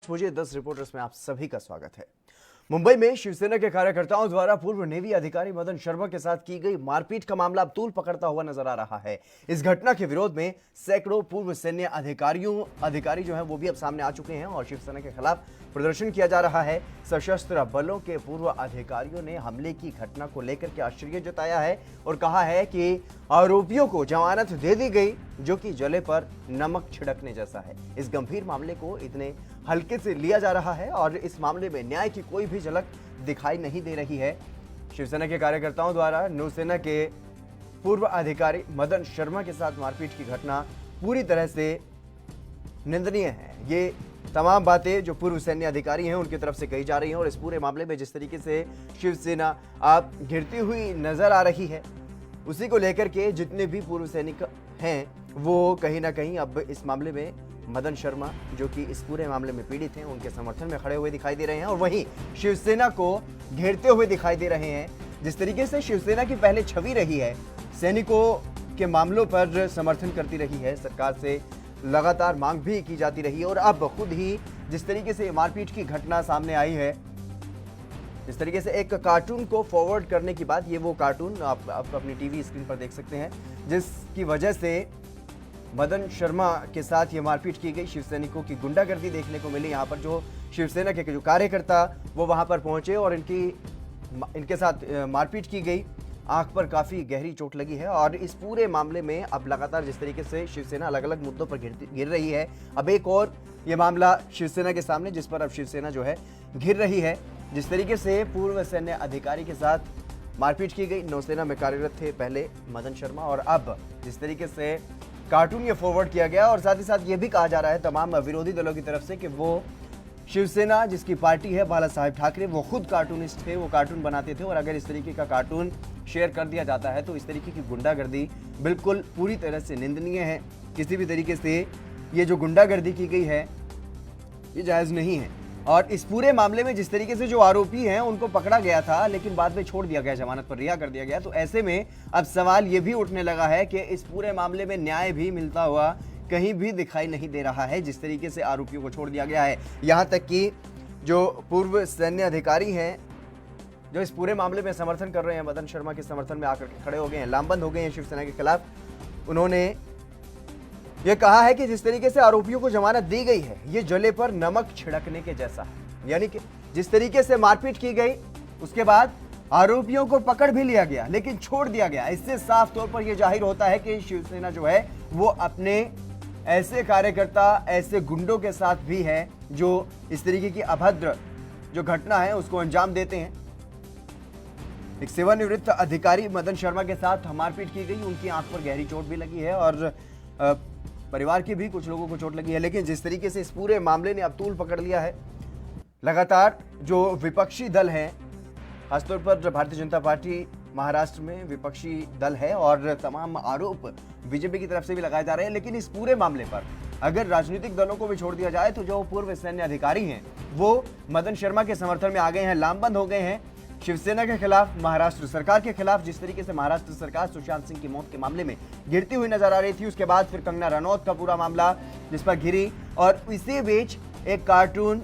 मुझे 10 रिपोर्टर्स में आप सभी का स्वागत है। मुंबई में शिवसेना के कार्यकर्ताओं द्वारा पूर्व नेवी अधिकारी मदन शर्मा के साथ की गई मारपीट का मामला अब तूल पकड़ता हुआ नजर आ रहा है। इस घटना के विरोध में सैकड़ों पूर्व सैन्य अधिकारी जो हैं वो भी अब सामने आ चुके हैं और शिवसेना के खिलाफ प्रदर्शन किया जा रहा है। सशस्त्र बलों के पूर्व अधिकारियों ने हमले की घटना को लेकर के आश्चर्य जताया है और कहा है कि आरोपियों को जमानत दे दी गई, जो कि जले पर नमक छिड़कने जैसा है। इस गंभीर मामले को इतने हल्के से लिया जा रहा है और इस मामले में न्याय की कोई भी झलक दिखाई नहीं दे रही है। शिवसेना के कार्यकर्ताओं द्वारा नौसेना के पूर्व अधिकारी मदन शर्मा के साथ मारपीट की घटना पूरी तरह से निंदनीय है। ये तमाम बातें जो पूर्व सैन्य अधिकारी हैं उनकी तरफ से कही जा रही हैं और इस पूरे मामले में जिस तरीके से शिवसेना आप घिरती हुई नजर आ रही है, उसी को लेकर के जितने भी पूर्व सैनिक हैं वो कहीं ना कहीं अब इस मामले में मदन शर्मा जो कि इस पूरे मामले में पीड़ित हैं उनके समर्थन में खड़े हुए दिखाई दे रहे हैं और वहीं शिवसेना को घेरते हुए दिखाई दे रहे हैं। जिस तरीके से शिवसेना की पहले छवि रही है, सैनिकों के मामलों पर समर्थन करती रही है, सरकार से लगातार मांग भी की जाती रही है और अब खुद ही जिस तरीके से मारपीट की घटना सामने आई है, इस तरीके से एक कार्टून को फॉरवर्ड करने के बाद, ये वो कार्टून आप अपनी टीवी स्क्रीन पर देख सकते हैं जिसकी वजह से मदन शर्मा के साथ ये मारपीट की गई। शिवसैनिकों की गुंडागर्दी देखने को मिली। यहाँ पर जो शिवसेना के जो कार्यकर्ता वो वहाँ पर पहुंचे और इनके साथ मारपीट की गई। आंख पर काफी गहरी चोट लगी है और इस पूरे मामले में अब लगातार जिस तरीके से शिवसेना अलग अलग मुद्दों पर गिर रही है, अब एक और ये मामला शिवसेना के सामने जिस पर अब शिवसेना जो है घिर रही है। जिस तरीके से पूर्व सैन्य अधिकारी के साथ मारपीट की गई, नौसेना में कार्यरत थे पहले मदन शर्मा, और अब जिस तरीके से कार्टून ये फॉरवर्ड किया गया और साथ ही साथ ये भी कहा जा रहा है तमाम विरोधी दलों की तरफ से कि वो शिवसेना जिसकी पार्टी है बाला साहेब ठाकरे, वो खुद कार्टूनिस्ट थे, वो कार्टून बनाते थे और अगर इस तरीके का कार्टून शेयर कर दिया जाता है तो इस तरीके की गुंडागर्दी बिल्कुल पूरी तरह से निंदनीय है। किसी भी तरीके से ये जो गुंडागर्दी की गई है ये जायज़ नहीं है और इस पूरे मामले में जिस तरीके से जो आरोपी हैं उनको पकड़ा गया था लेकिन बाद में छोड़ दिया गया, जमानत पर रिहा कर दिया गया, तो ऐसे में अब सवाल ये भी उठने लगा है कि इस पूरे मामले में न्याय भी मिलता हुआ कहीं भी दिखाई नहीं दे रहा है। जिस तरीके से आरोपियों को छोड़ दिया गया है, यहाँ तक कि जो पूर्व सैन्य अधिकारी हैं जो इस पूरे मामले में समर्थन कर रहे हैं, मदन शर्मा के समर्थन में आकर के खड़े हो गए हैं, लामबंद हो गए हैं शिवसेना के खिलाफ। उन्होंने ये कहा है कि जिस तरीके से आरोपियों को जमानत दी गई है ये जले पर नमक छिड़कने के जैसा है। यानी कि जिस तरीके से मारपीट की गई उसके बाद आरोपियों को पकड़ भी लिया गया लेकिन छोड़ दिया गया, इससे साफ तौर पर यह जाहिर होता है कि शिवसेना जो है वो अपने ऐसे कार्यकर्ता, ऐसे गुंडों के साथ भी है जो इस तरीके की अभद्र जो घटना है उसको अंजाम देते हैं। एक सेवानिवृत्त अधिकारी मदन शर्मा के साथ मारपीट की गई, उनकी आंख पर गहरी चोट भी लगी है और परिवार के भी कुछ लोगों को चोट लगी है। लेकिन जिस तरीके से इस पूरे मामले ने अब तूल पकड़ लिया है, लगातार जो विपक्षी दल हैं, खासतौर पर भारतीय जनता पार्टी महाराष्ट्र में विपक्षी दल है और तमाम आरोप बीजेपी की तरफ से भी लगाए जा रहे हैं, लेकिन इस पूरे मामले पर अगर राजनीतिक दलों को भी छोड़ दिया जाए तो जो पूर्व सैन्य अधिकारी हैं वो मदन शर्मा के समर्थन में आ गए हैं, लामबंद हो गए हैं शिवसेना के खिलाफ, महाराष्ट्र सरकार के खिलाफ। जिस तरीके से महाराष्ट्र सरकार सुशांत सिंह की मौत के मामले में गिरती हुई नजर आ रही थी, उसके बाद फिर कंगना रनौत का पूरा मामला जिस पर घिरी और इसी बीच एक कार्टून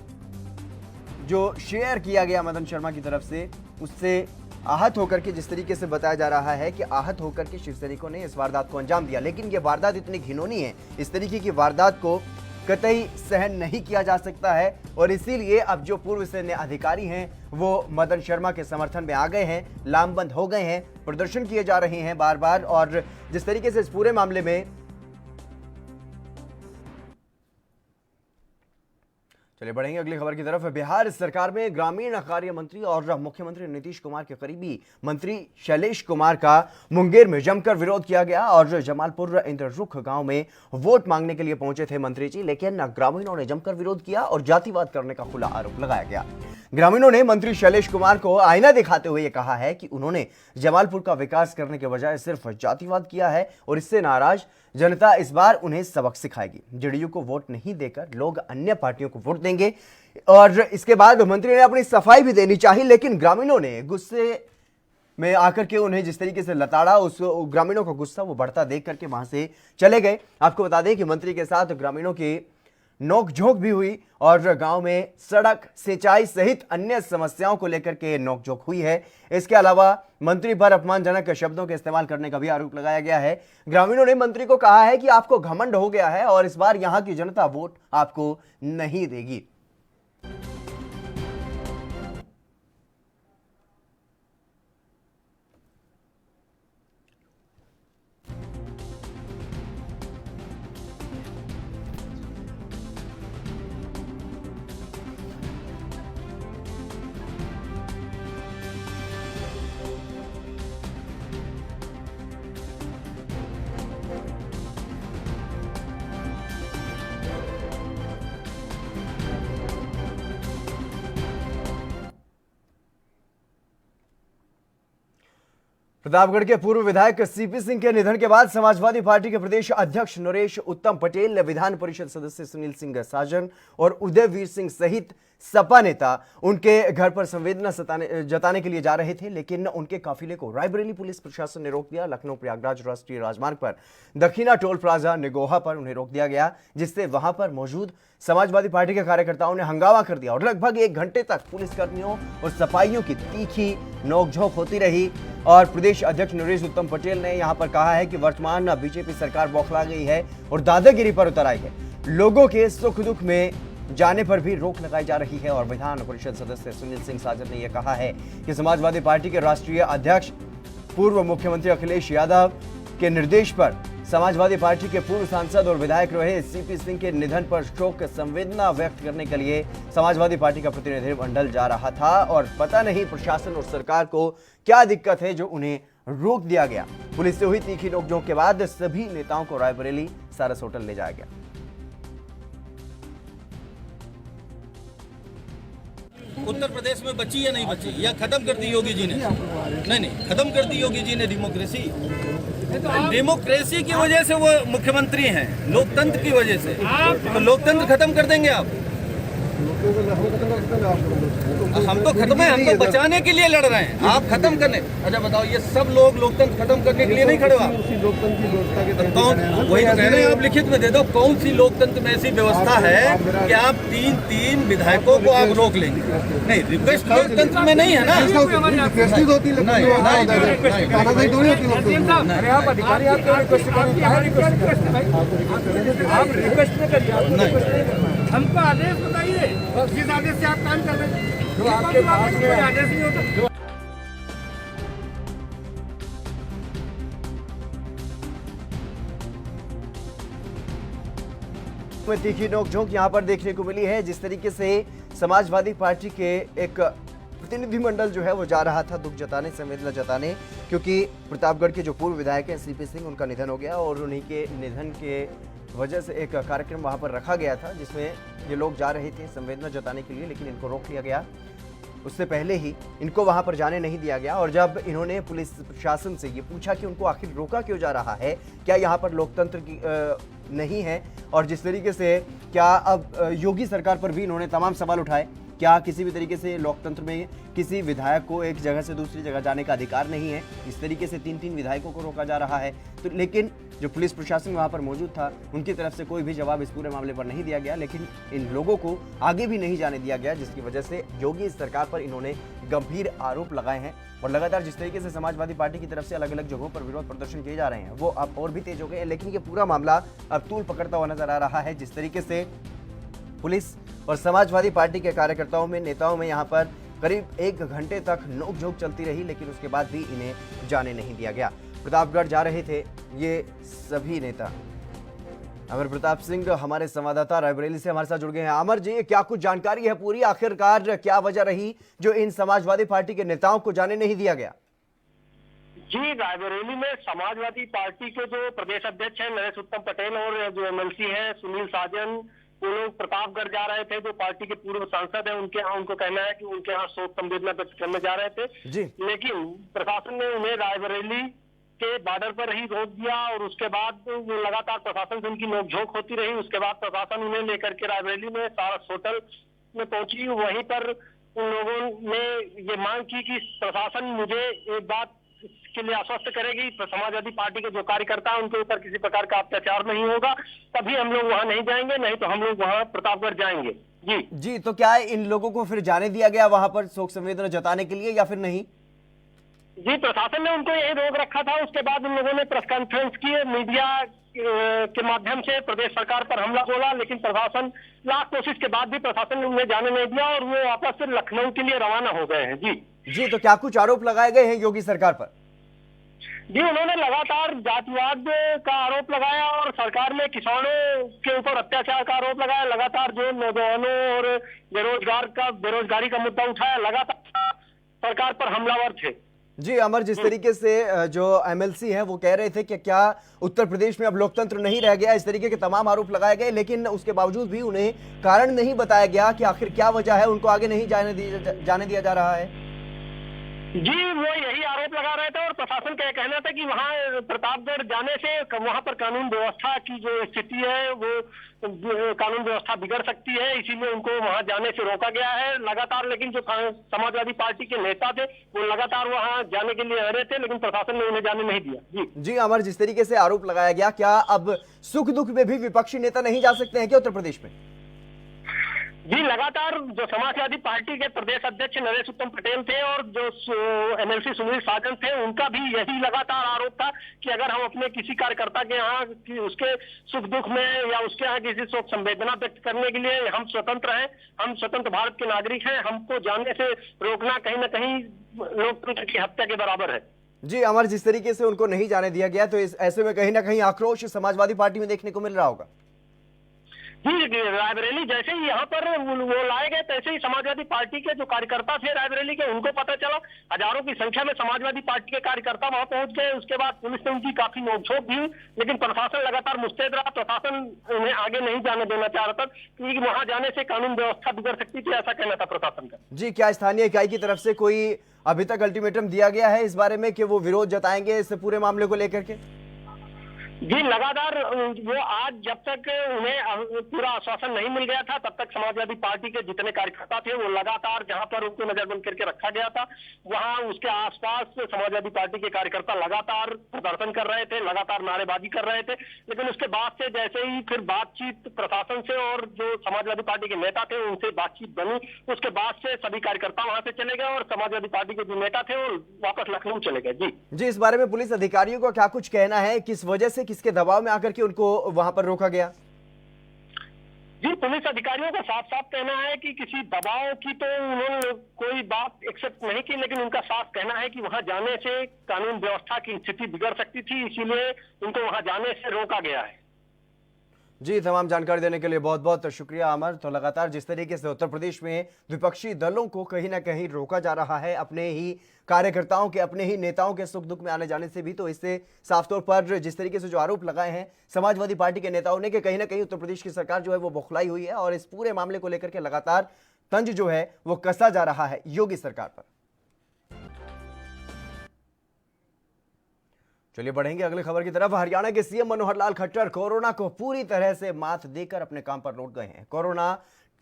जो शेयर किया गया मदन शर्मा की तरफ से, उससे आहत होकर के जिस तरीके से बताया जा रहा है कि आहत होकर के शिवसैनिकों ने इस वारदात को अंजाम दिया। लेकिन यह वारदात इतनी घिनौनी है, इस तरीके की वारदात को कतई सहन नहीं किया जा सकता है और इसीलिए अब जो पूर्व सैन्य अधिकारी हैं वो मदन शर्मा के समर्थन में आ गए हैं, लामबंद हो गए हैं, प्रदर्शन किए जा रहे हैं बार बार। और जिस तरीके से इस पूरे मामले में, चलिए बढ़ेंगे अगली खबर की तरफ। बिहार सरकार में ग्रामीण कार्य मंत्री और मुख्यमंत्री नीतीश कुमार के करीबी मंत्री शैलेश कुमार का मुंगेर में जमकर विरोध किया गया और जमालपुर इंद्ररुख गांव में वोट मांगने के लिए पहुंचे थे मंत्री जी, लेकिन ग्रामीणों ने जमकर विरोध किया और जातिवाद करने का खुला आरोप लगाया गया। ग्रामीणों ने मंत्री शैलेश कुमार को आईना दिखाते हुए कहा है कि उन्होंने जमालपुर का विकास करने के बजाय सिर्फ जातिवाद किया है और इससे नाराज जनता इस बार उन्हें सबक सिखाएगी। जेडीयू को वोट नहीं देकर लोग अन्य पार्टियों को वोट देंगे और इसके बाद मंत्री ने अपनी सफाई भी देनी चाहिए, लेकिन ग्रामीणों ने गुस्से में आकर के उन्हें जिस तरीके से लताड़ा, उस ग्रामीणों का गुस्सा वो बढ़ता देख करके वहां से चले गए। आपको बता दें कि मंत्री के साथ ग्रामीणों की नोकझोंक भी हुई और गांव में सड़क, सिंचाई सहित अन्य समस्याओं को लेकर के नोकझोंक हुई है। इसके अलावा मंत्री पर अपमानजनक शब्दों के इस्तेमाल करने का भी आरोप लगाया गया है। ग्रामीणों ने मंत्री को कहा है कि आपको घमंड हो गया है और इस बार यहां की जनता वोट आपको नहीं देगी। प्रतापगढ़ के पूर्व विधायक सीपी सिंह के निधन के बाद समाजवादी पार्टी के प्रदेश अध्यक्ष नरेश उत्तम पटेल, विधान परिषद सदस्य सुनील सिंह साजन और उदयवीर सिंह सहित सपा नेता उनके घर पर संवेदना जताने के लिए जा रहे थे, लेकिन उनके काफिले को रायबरेली पुलिस प्रशासन ने रोक दिया। लखनऊ प्रयागराज राष्ट्रीय राजमार्ग पर दखीना टोल प्लाजा निगोहा पर उन्हें रोक दिया गया, जिससे वहां पर मौजूद समाजवादी पार्टी के कार्यकर्ताओं ने हंगामा कर दिया और लगभग 1 घंटे तक पुलिसकर्मियों और सपाइयों की तीखी नोकझोंक होती रही। और प्रदेश अध्यक्ष नरेश उत्तम पटेल ने यहां पर कहा है कि वर्तमान बीजेपी सरकार बौखला गई है और दादागिरी पर उतर आई है। लोगों के सुख दुख में जाने पर भी रोक लगाई जा रही है। और विधान परिषद सदस्य सुनील सिंह साजन ने यह कहा है कि समाजवादी पार्टी के राष्ट्रीय अध्यक्ष पूर्व मुख्यमंत्री अखिलेश यादव के निर्देश पर समाजवादी पार्टी के पूर्व सांसद और विधायक रहे सीपी सिंह के निधन पर शोक संवेदना व्यक्त करने के लिए समाजवादी पार्टी का प्रतिनिधिमंडल जा रहा था और पता नहीं प्रशासन और सरकार को क्या दिक्कत है जो उन्हें रोक दिया गया। पुलिस से हुई तीखी नोकझोंक के बाद सभी नेताओं को रायबरेली सारस होटल ले जाया गया। उत्तर प्रदेश में बची या नहीं बची, या खत्म कर दी योगी जी ने? नहीं, खत्म कर दी योगी जी ने डेमोक्रेसी। डेमोक्रेसी की वजह से वो मुख्यमंत्री हैं, लोकतंत्र की वजह से। तो लोकतंत्र खत्म कर देंगे आप? हम तो खत्म है, हम तो बचाने के लिए लड़ रहे हैं, आप खत्म करने। अच्छा बताओ, ये सब लोग लोकतंत्र खत्म करने के लिए नहीं खड़े हो आप? कौन? वही तो कह रहे हैं, आप लिखित में दे दो कौन सी लोकतंत्र में ऐसी व्यवस्था है कि आप 3 विधायकों को आप रोक लेंगे? नहीं, रिक्वेस्ट लोकतंत्र में नहीं है ना। हमको आदेश बताइए, जिस आदेश से आप काम कर रहे हैं, जो आपके पास कोई आदेश नहीं होता। में तीखी नोकझोंक यहां पर देखने को मिली है। जिस तरीके से समाजवादी पार्टी के एक प्रतिनिधिमंडल जो है वो जा रहा था दुख जताने, संवेदना जताने, क्योंकि प्रतापगढ़ के जो पूर्व विधायक हैं सीपी सिंह, उनका निधन हो गया और उन्हीं के निधन के वजह से एक कार्यक्रम वहां पर रखा गया था जिसमें ये लोग जा रहे थे संवेदना जताने के लिए, लेकिन इनको रोक लिया गया। उससे पहले ही इनको वहां पर जाने नहीं दिया गया और जब इन्होंने पुलिस प्रशासन से ये पूछा कि उनको आखिर रोका क्यों जा रहा है, क्या यहाँ पर लोकतंत्र की नहीं है, और जिस तरीके से क्या अब योगी सरकार पर भी इन्होंने तमाम सवाल उठाए, क्या किसी भी तरीके से लोकतंत्र में किसी विधायक को एक जगह से दूसरी जगह जाने का अधिकार नहीं है, इस तरीके से 3 विधायकों को रोका जा रहा है। तो लेकिन जो पुलिस प्रशासन वहां पर मौजूद था उनकी तरफ से कोई भी जवाब इस पूरे मामले पर नहीं दिया गया, लेकिन इन लोगों को आगे भी नहीं जाने दिया गया, जिसकी वजह से योगी सरकार पर इन्होंने गंभीर आरोप लगाए हैं। और लगातार जिस तरीके से समाजवादी पार्टी की तरफ से अलग अलग जगहों पर विरोध प्रदर्शन किए जा रहे हैं वो अब और भी तेज हो गए हैं, लेकिन ये पूरा मामला अब तूल पकड़ता हुआ नजर आ रहा है। जिस तरीके से पुलिस और समाजवादी पार्टी के कार्यकर्ताओं में, नेताओं में यहाँ पर करीब 1 घंटे तक नोकझोंक चलती रही, लेकिन उसके बाद भी इन्हें जाने नहीं दिया गया। प्रतापगढ़ जा रहे थे ये सभी नेता। अमर प्रताप सिंह हमारे संवाददाता रायबरेली से हमारे साथ जुड़ गए हैं। अमर जी, क्या कुछ जानकारी है पूरी, आखिरकार क्या वजह रही जो इन समाजवादी पार्टी के नेताओं को जाने नहीं दिया गया? जी, रायबरेली में समाजवादी पार्टी के जो प्रदेश अध्यक्ष हैं नरेश उत्तम पटेल और जो एमएलसी हैं सुनील साजन, वो लोग प्रतापगढ़ जा रहे थे। जो पार्टी के पूर्व सांसद हैं उनके यहाँ, उनको कहना है कि उनके यहाँ शोक संवेदना व्यक्त करने जा रहे थे जी। लेकिन प्रशासन ने उन्हें रायबरेली के बॉर्डर पर ही रोक दिया और उसके बाद वो लगातार प्रशासन से उनकी नोकझोंक होती रही। उसके बाद प्रशासन उन्हें लेकर के रायबरेली में सारस होटल में पहुंची। वहीं पर उन लोगों ने ये मांग की कि प्रशासन मुझे एक बात के लिए आश्वस्त करेगी, तो समाजवादी पार्टी के जो कार्यकर्ता हैं उनके ऊपर किसी प्रकार का अत्याचार नहीं होगा, तभी हम लोग वहां नहीं जाएंगे, नहीं तो हम लोग वहां प्रतापगढ़ जाएंगे। जी जी, तो क्या इन लोगों को फिर जाने दिया गया वहां पर शोक संवेदना जताने के लिए या फिर नहीं? जी, प्रशासन ने उनको यही रोक रखा था। उसके बाद उन लोगों ने प्रेस कॉन्फ्रेंस की, मीडिया के माध्यम से प्रदेश सरकार पर हमला बोला, लेकिन प्रशासन लाख कोशिश के बाद भी प्रशासन ने उन्हें जाने नहीं दिया और वो वापस से लखनऊ के लिए रवाना हो गए हैं। जी, तो क्या कुछ आरोप लगाए गए हैं योगी सरकार पर? जी, उन्होंने लगातार जातिवाद का आरोप लगाया और सरकार में किसानों के ऊपर अत्याचार का आरोप लगाया। लगातार जो नौजवानों और बेरोजगारी का मुद्दा उठाया, लगातार सरकार पर हमलावर थे। जी अमर, जिस तरीके से जो एमएलसी है वो कह रहे थे कि क्या उत्तर प्रदेश में अब लोकतंत्र नहीं रह गया, इस तरीके के तमाम आरोप लगाए गए, लेकिन उसके बावजूद भी उन्हें कारण नहीं बताया गया कि आखिर क्या वजह है उनको आगे नहीं जाने दिया जा रहा है। जी, वो यही आरोप लगा रहे थे और प्रशासन का कहना था कि वहां प्रतापगढ़ जाने से वहां पर कानून व्यवस्था की जो स्थिति है वो कानून व्यवस्था बिगड़ सकती है, इसीलिए उनको वहां जाने से रोका गया है लगातार। लेकिन जो समाजवादी पार्टी के नेता थे वो लगातार वहां जाने के लिए आ रहे थे, लेकिन प्रशासन ने उन्हें जाने नहीं दिया। जी अमर, जिस तरीके से आरोप लगाया गया, क्या अब सुख दुख में भी विपक्षी नेता नहीं जा सकते हैं क्या उत्तर प्रदेश में? जी, लगातार जो समाजवादी पार्टी के प्रदेश अध्यक्ष नरेश उत्तम पटेल थे और जो एमएलसी सुनील साजन थे, उनका भी यही लगातार आरोप था कि अगर हम अपने किसी कार्यकर्ता के यहाँ उसके सुख दुख में या उसके यहाँ किसी शोक संवेदना व्यक्त करने के लिए हम स्वतंत्र हैं, हम स्वतंत्र भारत के नागरिक हैं, हमको जाने से रोकना कहीं ना कहीं लोकतंत्र की हत्या के बराबर है। जी अमर, जिस तरीके से उनको नहीं जाने दिया गया, तो ऐसे में कहीं ना कहीं आक्रोश समाजवादी पार्टी में देखने को मिल रहा होगा। जी, रायबरेली जैसे ही यहाँ पर वो लाए गए, तैसे ही समाजवादी पार्टी के जो कार्यकर्ता थे रायबरेली के, उनको पता चला। हजारों की संख्या में समाजवादी पार्टी के कार्यकर्ता वहां पहुंच गए। उसके बाद पुलिस ने उनकी काफी नोकझोंक भी, लेकिन प्रशासन लगातार मुस्तैद रहा। प्रशासन उन्हें आगे नहीं जाने देना चाह रहा था क्योंकि वहां जाने से कानून व्यवस्था बिगड़ सकती थी, ऐसा कहना था प्रशासन का। जी, क्या स्थानीय इकाई की तरफ से कोई अभी तक अल्टीमेटम दिया गया है इस बारे में कि वो विरोध जताएंगे इस पूरे मामले को लेकर के? जी, लगातार वो आज जब तक उन्हें पूरा आश्वासन नहीं मिल गया था, तब तक समाजवादी पार्टी के जितने कार्यकर्ता थे वो लगातार जहां पर उनको नजरबंद करके रखा गया था, वहां उसके आसपास समाजवादी पार्टी के कार्यकर्ता लगातार प्रदर्शन कर रहे थे, लगातार नारेबाजी कर रहे थे। लेकिन उसके बाद से जैसे ही फिर बातचीत प्रशासन से और जो समाजवादी पार्टी के नेता थे उनसे बातचीत बनी, उसके बाद से सभी कार्यकर्ता वहां से चले गए और समाजवादी पार्टी के जो नेता थे वो वापस लखनऊ चले गए। जी, इस बारे में पुलिस अधिकारियों का क्या कुछ कहना है, किस वजह से, किसके दबाव में आकर के उनको वहां पर रोका गया? जी, पुलिस अधिकारियों का साफ साफ कहना है कि किसी दबाव की तो उन्होंने कोई बात एक्सेप्ट नहीं की, लेकिन उनका साफ कहना है कि वहां जाने से कानून व्यवस्था की स्थिति बिगड़ सकती थी, इसीलिए उनको वहां जाने से रोका गया है। जी, तमाम जानकारी देने के लिए बहुत बहुत शुक्रिया अमर। तो लगातार जिस तरीके से उत्तर प्रदेश में विपक्षी दलों को कहीं ना कहीं रोका जा रहा है अपने ही कार्यकर्ताओं के, अपने ही नेताओं के सुख दुख में आने जाने से भी, तो इससे साफ तौर पर जिस तरीके से जो आरोप लगाए हैं समाजवादी पार्टी के नेताओं ने कि कहीं ना कहीं उत्तर प्रदेश की सरकार जो है वो बौखलाई हुई है और इस पूरे मामले को लेकर के लगातार तंज जो है वो कसा जा रहा है योगी सरकार पर। चलिए बढ़ेंगे अगली खबर की तरफ। हरियाणा के सीएम मनोहर लाल खट्टर कोरोना को पूरी तरह से मात देकर अपने काम पर लौट गए हैं। कोरोना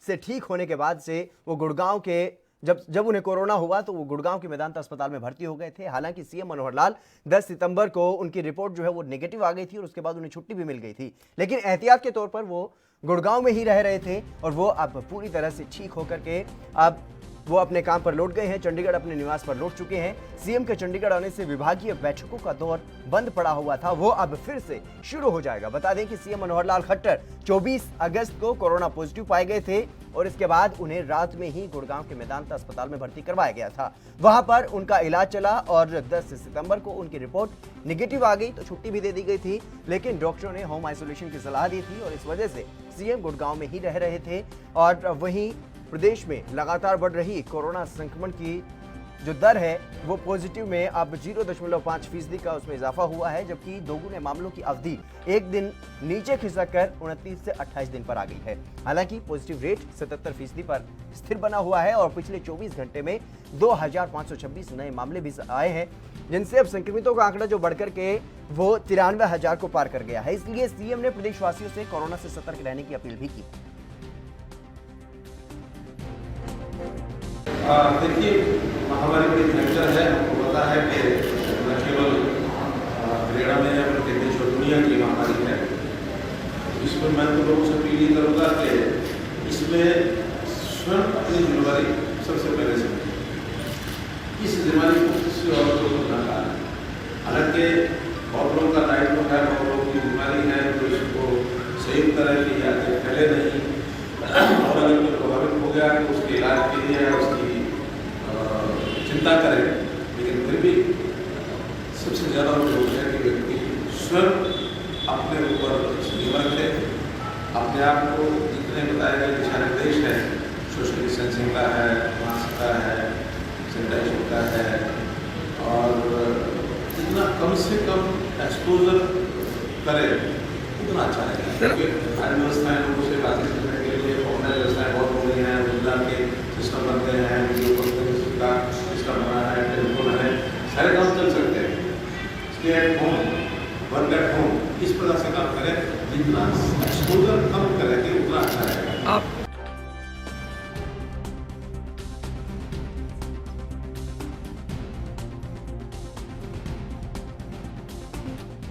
से ठीक होने के बाद से वो गुड़गांव के जब उन्हें कोरोना हुआ तो वो गुड़गांव के मेदांता अस्पताल में भर्ती हो गए थे। हालांकि सीएम मनोहर लाल 10 सितंबर को उनकी रिपोर्ट जो है वो नेगेटिव आ गई थी और उसके बाद उन्हें छुट्टी भी मिल गई थी, लेकिन एहतियात के तौर पर वो गुड़गांव में ही रह रहे थे और वो अब पूरी तरह से ठीक होकर के अब वो अपने काम पर लौट गए हैं। चंडीगढ़ अपने निवास पर लौट चुके हैं। सीएम के चंडीगढ़ आने से विभागीय बैठकों का दौर बंद पड़ा हुआ था, वो अब फिर से शुरू हो जाएगा। बता दें कि सीएम मनोहर लाल खट्टर 24 अगस्त को कोरोना पॉजिटिव पाए गए थे और इसके बाद उन्हें रात में ही गुड़गांव के मेदांता अस्पताल में भर्ती करवाया गया था। वहां पर उनका इलाज चला और 10 सितंबर को उनकी रिपोर्ट निगेटिव आ गई तो छुट्टी भी दे दी गई थी, लेकिन डॉक्टरों ने होम आइसोलेशन की सलाह दी थी और इस वजह से सीएम गुड़गांव में ही रह रहे थे। और वहीं प्रदेश में लगातार बढ़ रही कोरोना संक्रमण की जो दर है वो पॉजिटिव में अब 0.5% का उसमें इजाफा हुआ है, जबकि दोगुने मामलों की अवधि एक दिन नीचे खिसककर 29 से 28 दिन पर आ गई है। हालांकि पॉजिटिव रेट 77% पर स्थिर बना हुआ है और पिछले 24 घंटे में 2526 नए मामले भी आए हैं, जिनसे अब संक्रमितों का आंकड़ा जो बढ़कर के वो 93,000 को पार कर गया है। इसलिए सीएम ने प्रदेशवासियों से कोरोना से सतर्क रहने की अपील भी की। देखिए, महामारी की नेचर है, हमको पता है कि हरियाणा में है बल्कि देश और दुनिया की महामारी है। इसमें मैं तो लोगों से अपील ये करूँगा कि इसमें स्वयं अपनी जिम्मेदारी सबसे पहले से इस बीमारी को किसी और को ना पाए। हालांकि बहुत लोगों का दायित्व है, बहुत लोगों की बीमारी है तो इसको संयुक्त तरह की आगे फैले नहीं, और अगर कोई प्रभावित हो गया तो उसके इलाज के लिए उसकी चिंता करें। लेकिन फिर भी सबसे ज़्यादा जरूरी है कि व्यक्ति स्वयं अपने ऊपर निर्भर रखे, अपने आप को जितने बताए गए दिशा निर्देश है, सोशल डिस्टेंसिंग का है, मास्क का है, सैनिटाइजर का है, और जितना कम से कम एक्सपोजर करे उतना अच्छा रहेगा। क्योंकि आज व्यवस्थाएं लोगों से बातचीत करने के लिए ऑनलाइन व्यवस्थाएं बहुत हो गई हैं, रोजगार के सिस्टम बन गए हैं, वीडियो कॉन्फ्रेंसिंग का सिस्टम बना है, टेलीफोन है, सारे काम चल सकते हैं। Stay at home, work at home, इस प्रकार से काम करें, जितना एक्सपोजर कम करेंगे उतना अच्छा रहेगा। आप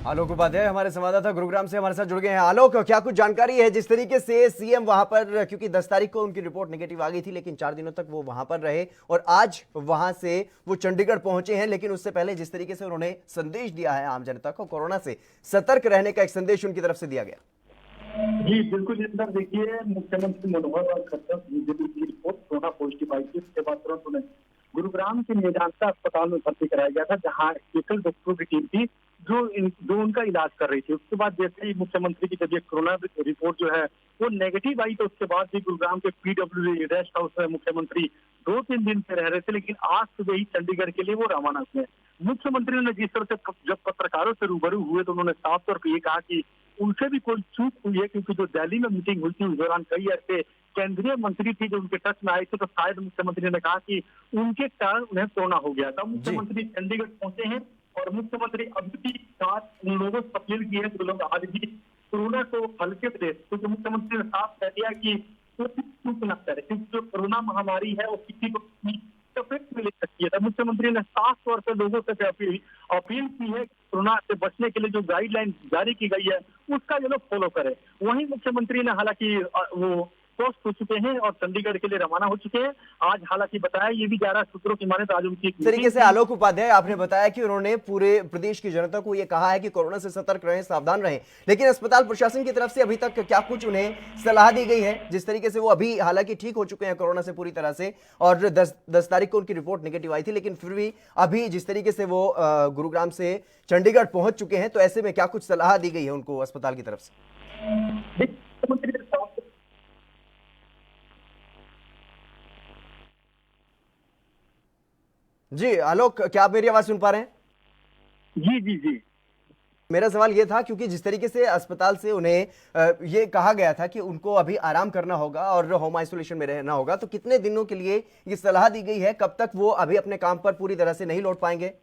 आलोक उपाध्याय हमारे संवाददाता गुरुग्राम से हमारे साथ जुड़ गए हैं। आलोक, क्या कुछ जानकारी है जिस तरीके से सीएम वहां पर, क्योंकि 10 तारीख को उनकी रिपोर्ट नेगेटिव आ गई थी लेकिन 4 दिनों तक वो वहां पर रहे और आज वहां से वो चंडीगढ़ पहुंचे हैं, लेकिन उससे पहले जिस तरीके से उन्होंने संदेश दिया है आम जनता को, कोरोना से सतर्क रहने का एक संदेश उनकी तरफ से दिया गया। जी बिल्कुल जितेंद्र, देखिए मुख्यमंत्री मनोहर लाल खट्टर बीजेपी की रिपोर्ट कोरोना पॉजिटिव आई थी, उसके बाद तुरंत उन्हें गुरुग्राम के मेदांता अस्पताल में भर्ती कराया गया था, जहां एकल डॉक्टरों की टीम थी जो उनका इलाज कर रही थी। उसके बाद जैसे ही मुख्यमंत्री की जब ये कोरोना रिपोर्ट जो है वो नेगेटिव आई तो उसके बाद भी गुरुग्राम के PWD रेस्ट हाउस में मुख्यमंत्री 2-3 दिन से रह रहे थे, लेकिन आज सुबह ही चंडीगढ़ के लिए वो रवाना हुए। मुख्यमंत्री ने जिस तरह से जब पत्रकारों से रूबरू हुए तो उन्होंने साफ तौर पर ये कहा कि उनसे भी कोई चूक हुई है, क्योंकि जो दिल्ली में मीटिंग हुई थी उस दौरान कई ऐसे केंद्रीय मंत्री थे जो उनके टच में आए थे, तो शायद मुख्यमंत्री ने कहा कि उनके कारण उन्हें कोरोना हो गया था। मुख्यमंत्री चंडीगढ़ पहुंचे हैं और मुख्यमंत्री अभी भी साथ उन लोगों से अपील की है जो लोग आज भी कोरोना को हल्के से ले, क्योंकि मुख्यमंत्री ने साफ कह दिया कि चूक न करे, क्योंकि जो कोरोना महामारी है वो किसी को चपेट में ले सकती है। मुख्यमंत्री ने साफ तौर पर लोगों से अपील की है कोरोना से बचने के लिए जो गाइडलाइन जारी की गई है उसका ये लोग फॉलो करें। वहीं मुख्यमंत्री ने हालांकि वो स्वस्थ हो चुके हैं और चंडीगढ़ के लिए रवाना हो चुके हैं। आज हालांकि बताया ये भी जा रहा है सूत्रों की माने तो आज उनकी तरीके से आलोक उपाध्याय आपने बताया कि उन्होंने पूरे प्रदेश की जनता को यह कहा है कि कोरोना से सतर्क रहें, सावधान रहें, लेकिन अस्पताल प्रशासन की तरफ से अभी तक क्या कुछ उन्हें सलाह दी गई है? जिस तरीके से वो अभी हालांकि ठीक हो चुके हैं कोरोना से पूरी तरह से और 10 तारीख को उनकी रिपोर्ट नेगेटिव आई थी, लेकिन फिर भी अभी जिस तरीके से वो गुरुग्राम से चंडीगढ़ पहुंच चुके हैं, तो ऐसे में क्या कुछ सलाह दी गई है उनको अस्पताल की तरफ से? जी आलोक, क्या आप मेरी आवाज सुन पा रहे हैं? जी जी जी मेरा सवाल ये था, क्योंकि जिस तरीके से अस्पताल से उन्हें ये कहा गया था कि उनको अभी आराम करना होगा और होम आइसोलेशन में रहना होगा, तो कितने दिनों के लिए ये सलाह दी गई है? कब तक वो अभी अपने काम पर पूरी तरह से नहीं लौट पाएंगे?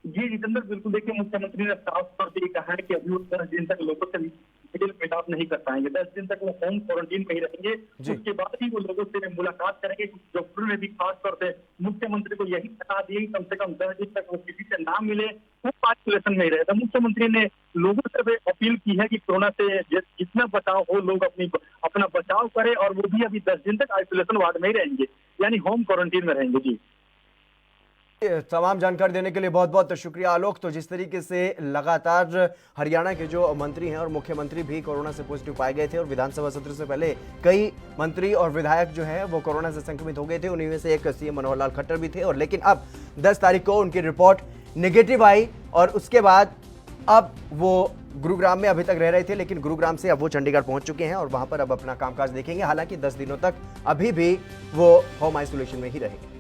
जी जितेंद्र, बिल्कुल देखिए मुख्यमंत्री ने साफ तौर पर कहा है कि अभी वो 10 दिन तक लोगों से मिलाप नहीं कर पाएंगे। 10 दिन तक वो होम क्वारंटीन में ही रहेंगे, उसके बाद ही वो लोगों से मुलाकात करेंगे। डॉक्टरों ने भी खास तौर से मुख्यमंत्री को यही सलाह दी कम से कम 10 दिन तक वो किसी से ना मिले, वो आइसोलेशन में ही रहे। तो मुख्यमंत्री ने लोगों से अपील की है कि कोरोना से जितना बचाव हो लोग अपना बचाव करें और वो भी अभी 10 दिन तक आइसोलेशन वार्ड में ही रहेंगे, यानी होम क्वारंटीन में रहेंगे। जी तमाम जानकारी देने के लिए बहुत बहुत शुक्रिया आलोक। तो जिस तरीके से लगातार हरियाणा के जो मंत्री हैं और मुख्यमंत्री भी कोरोना से पॉजिटिव पाए गए थे और विधानसभा सत्र से पहले कई मंत्री और विधायक जो हैं वो कोरोना से संक्रमित हो गए थे, उन्हीं में से एक सीएम मनोहर लाल खट्टर भी थे, और लेकिन अब 10 तारीख को उनकी रिपोर्ट नेगेटिव आई और उसके बाद अब वो गुरुग्राम में अभी तक रह रहे थे, लेकिन गुरुग्राम से अब वो चंडीगढ़ पहुंच चुके हैं और वहां पर अब अपना कामकाज देखेंगे। हालांकि 10 दिनों तक अभी भी वो होम आइसोलेशन में ही रहेंगे।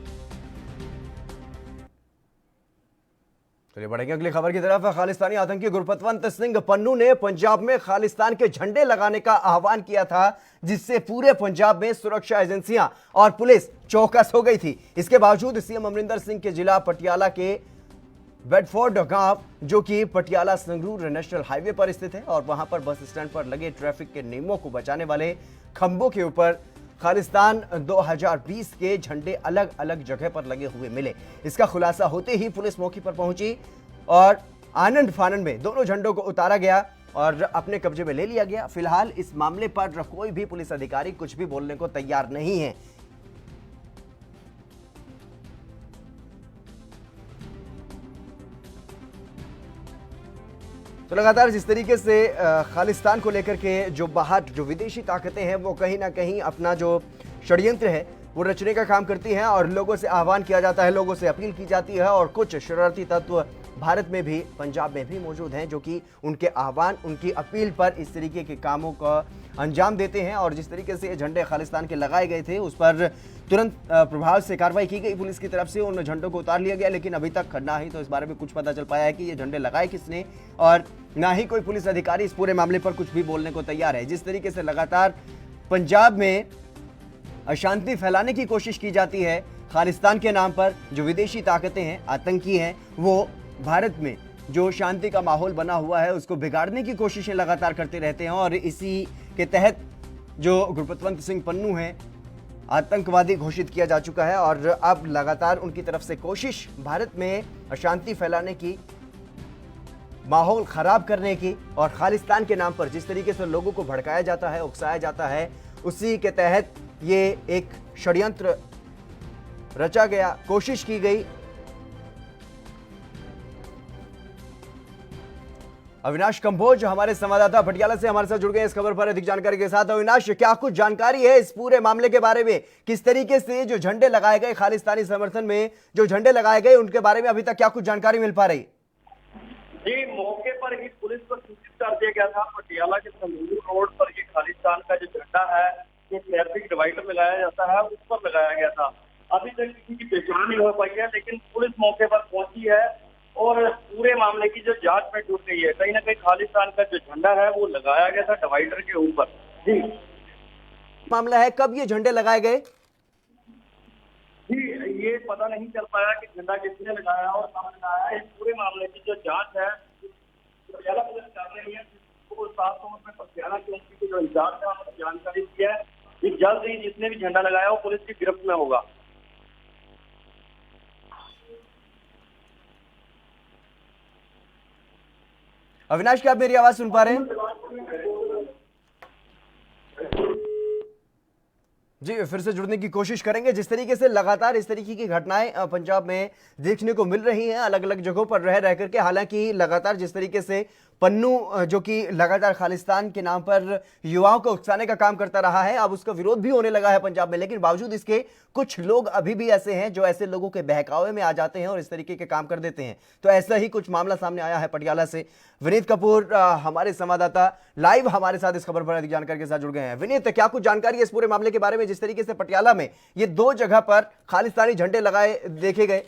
चलिए बढ़ेंगे अगली खबर की तरफ। खालिस्तानी आतंकी गुरपतवंत सिंह पन्नू ने पंजाब में खालिस्तान के झंडे लगाने का आह्वान किया था, जिससे पूरे पंजाब में सुरक्षा एजेंसियां और पुलिस चौकस हो गई थी। इसके बावजूद सीएम अमरिंदर सिंह के जिला पटियाला के बेडफोर्ड गांव, जो कि पटियाला संगरूर नेशनल हाईवे पर स्थित है, और वहां पर बस स्टैंड पर लगे ट्रैफिक के नियमों को बचाने वाले खंभों के ऊपर खालिस्तान 2020 के झंडे अलग अलग जगह पर लगे हुए मिले। इसका खुलासा होते ही पुलिस मौके पर पहुंची और आनंद फानन में दोनों झंडों को उतारा गया और अपने कब्जे में ले लिया गया। फिलहाल इस मामले पर कोई भी पुलिस अधिकारी कुछ भी बोलने को तैयार नहीं है। तो लगातार जिस तरीके से खालिस्तान को लेकर के जो बाहर जो विदेशी ताकतें हैं वो कहीं ना कहीं अपना जो षड्यंत्र है वो रचने का काम करती हैं और लोगों से आह्वान किया जाता है, लोगों से अपील की जाती है और कुछ शरारती तत्व भारत में भी, पंजाब में भी मौजूद हैं जो कि उनके आह्वान, उनकी अपील पर इस तरीके के कामों का अंजाम देते हैं। और जिस तरीके से ये झंडे खालिस्तान के लगाए गए थे उस पर तुरंत प्रभाव से कार्रवाई की गई पुलिस की तरफ से, उन झंडों को उतार लिया गया। लेकिन अभी तक ना ही तो इस बारे में कुछ पता चल पाया है कि ये झंडे लगाए किसने और ना ही कोई पुलिस अधिकारी इस पूरे मामले पर कुछ भी बोलने को तैयार है। जिस तरीके से लगातार पंजाब में अशांति फैलाने की कोशिश की जाती है खालिस्तान के नाम पर, जो विदेशी ताकतें हैं, आतंकी हैं, वो भारत में जो शांति का माहौल बना हुआ है उसको बिगाड़ने की कोशिशें लगातार करते रहते हैं। और इसी के तहत जो गुरपतवंत सिंह पन्नू हैं आतंकवादी घोषित किया जा चुका है और अब लगातार उनकी तरफ से कोशिश भारत में अशांति फैलाने की, माहौल खराब करने की और खालिस्तान के नाम पर जिस तरीके से लोगों को भड़काया जाता है, उकसाया जाता है, उसी के तहत ये एक षड्यंत्र रचा गया, कोशिश की गई। अविनाश कंबोज हमारे संवाददाता पटियाला से हमारे साथ जुड़ गए इस खबर पर अधिक जानकारी के साथ। अविनाश, क्या कुछ जानकारी है इस पूरे मामले के बारे में? किस तरीके से जो झंडे लगाए गए खालिस्तानी समर्थन में, जो झंडे लगाए गए उनके बारे में अभी तक क्या कुछ जानकारी मिल पा रही? जी, मौके पर ही पुलिस को सूचित कर दिया गया था। पटियाला के संगरूर रोड पर ये खालिस्तान का जो झंडा है, जो ट्रैफिक डिवाइडर लगाया जाता है, उस पर लगाया गया था। अभी तक किसी की पहचान नहीं हो पाई है, लेकिन पुलिस मौके पर पहुंची है और पूरे मामले की जो जांच में जुट गई है। कहीं ना कहीं खालिस्तान का जो झंडा है वो लगाया गया था डिवाइडर के ऊपर। जी, मामला है, कब ये झंडे लगाए गए? जी, ये पता नहीं चल पाया कि झंडा किसने लगाया और कब लगाया है। इस पूरे मामले की जो जांच है पटियाला पुलिस कर रही है, जिसको साफ तौर पर पटियाला की उनकी जो इंचार्ज है उन्होंने जानकारी दी है कि जल्द ही जिसने भी झंडा लगाया वो पुलिस की गिरफ्त में होगा। अविनाश, क्या आप मेरी आवाज सुन पा रहे हैं? जी, फिर से जुड़ने की कोशिश करेंगे। जिस तरीके से लगातार इस तरीके की घटनाएं पंजाब में देखने को मिल रही हैं अलग अलग जगहों पर रह करके, हालांकि लगातार जिस तरीके से पन्नू जो कि लगातार खालिस्तान के नाम पर युवाओं को उकसाने का काम करता रहा है, अब उसका विरोध भी होने लगा है पंजाब में। लेकिन बावजूद इसके कुछ लोग अभी भी ऐसे हैं जो ऐसे लोगों के बहकावे में आ जाते हैं और इस तरीके के काम कर देते हैं। तो ऐसा ही कुछ मामला सामने आया है पटियाला से। विनीत कपूर हमारे संवाददाता लाइव हमारे साथ इस खबर पर अधिक जानकारी के साथ जुड़ गए हैं। विनीत, क्या कुछ जानकारी है इस पूरे मामले के बारे में, जिस तरीके से पटियाला में ये दो जगह पर खालिस्तानी झंडे लगाए देखे गए?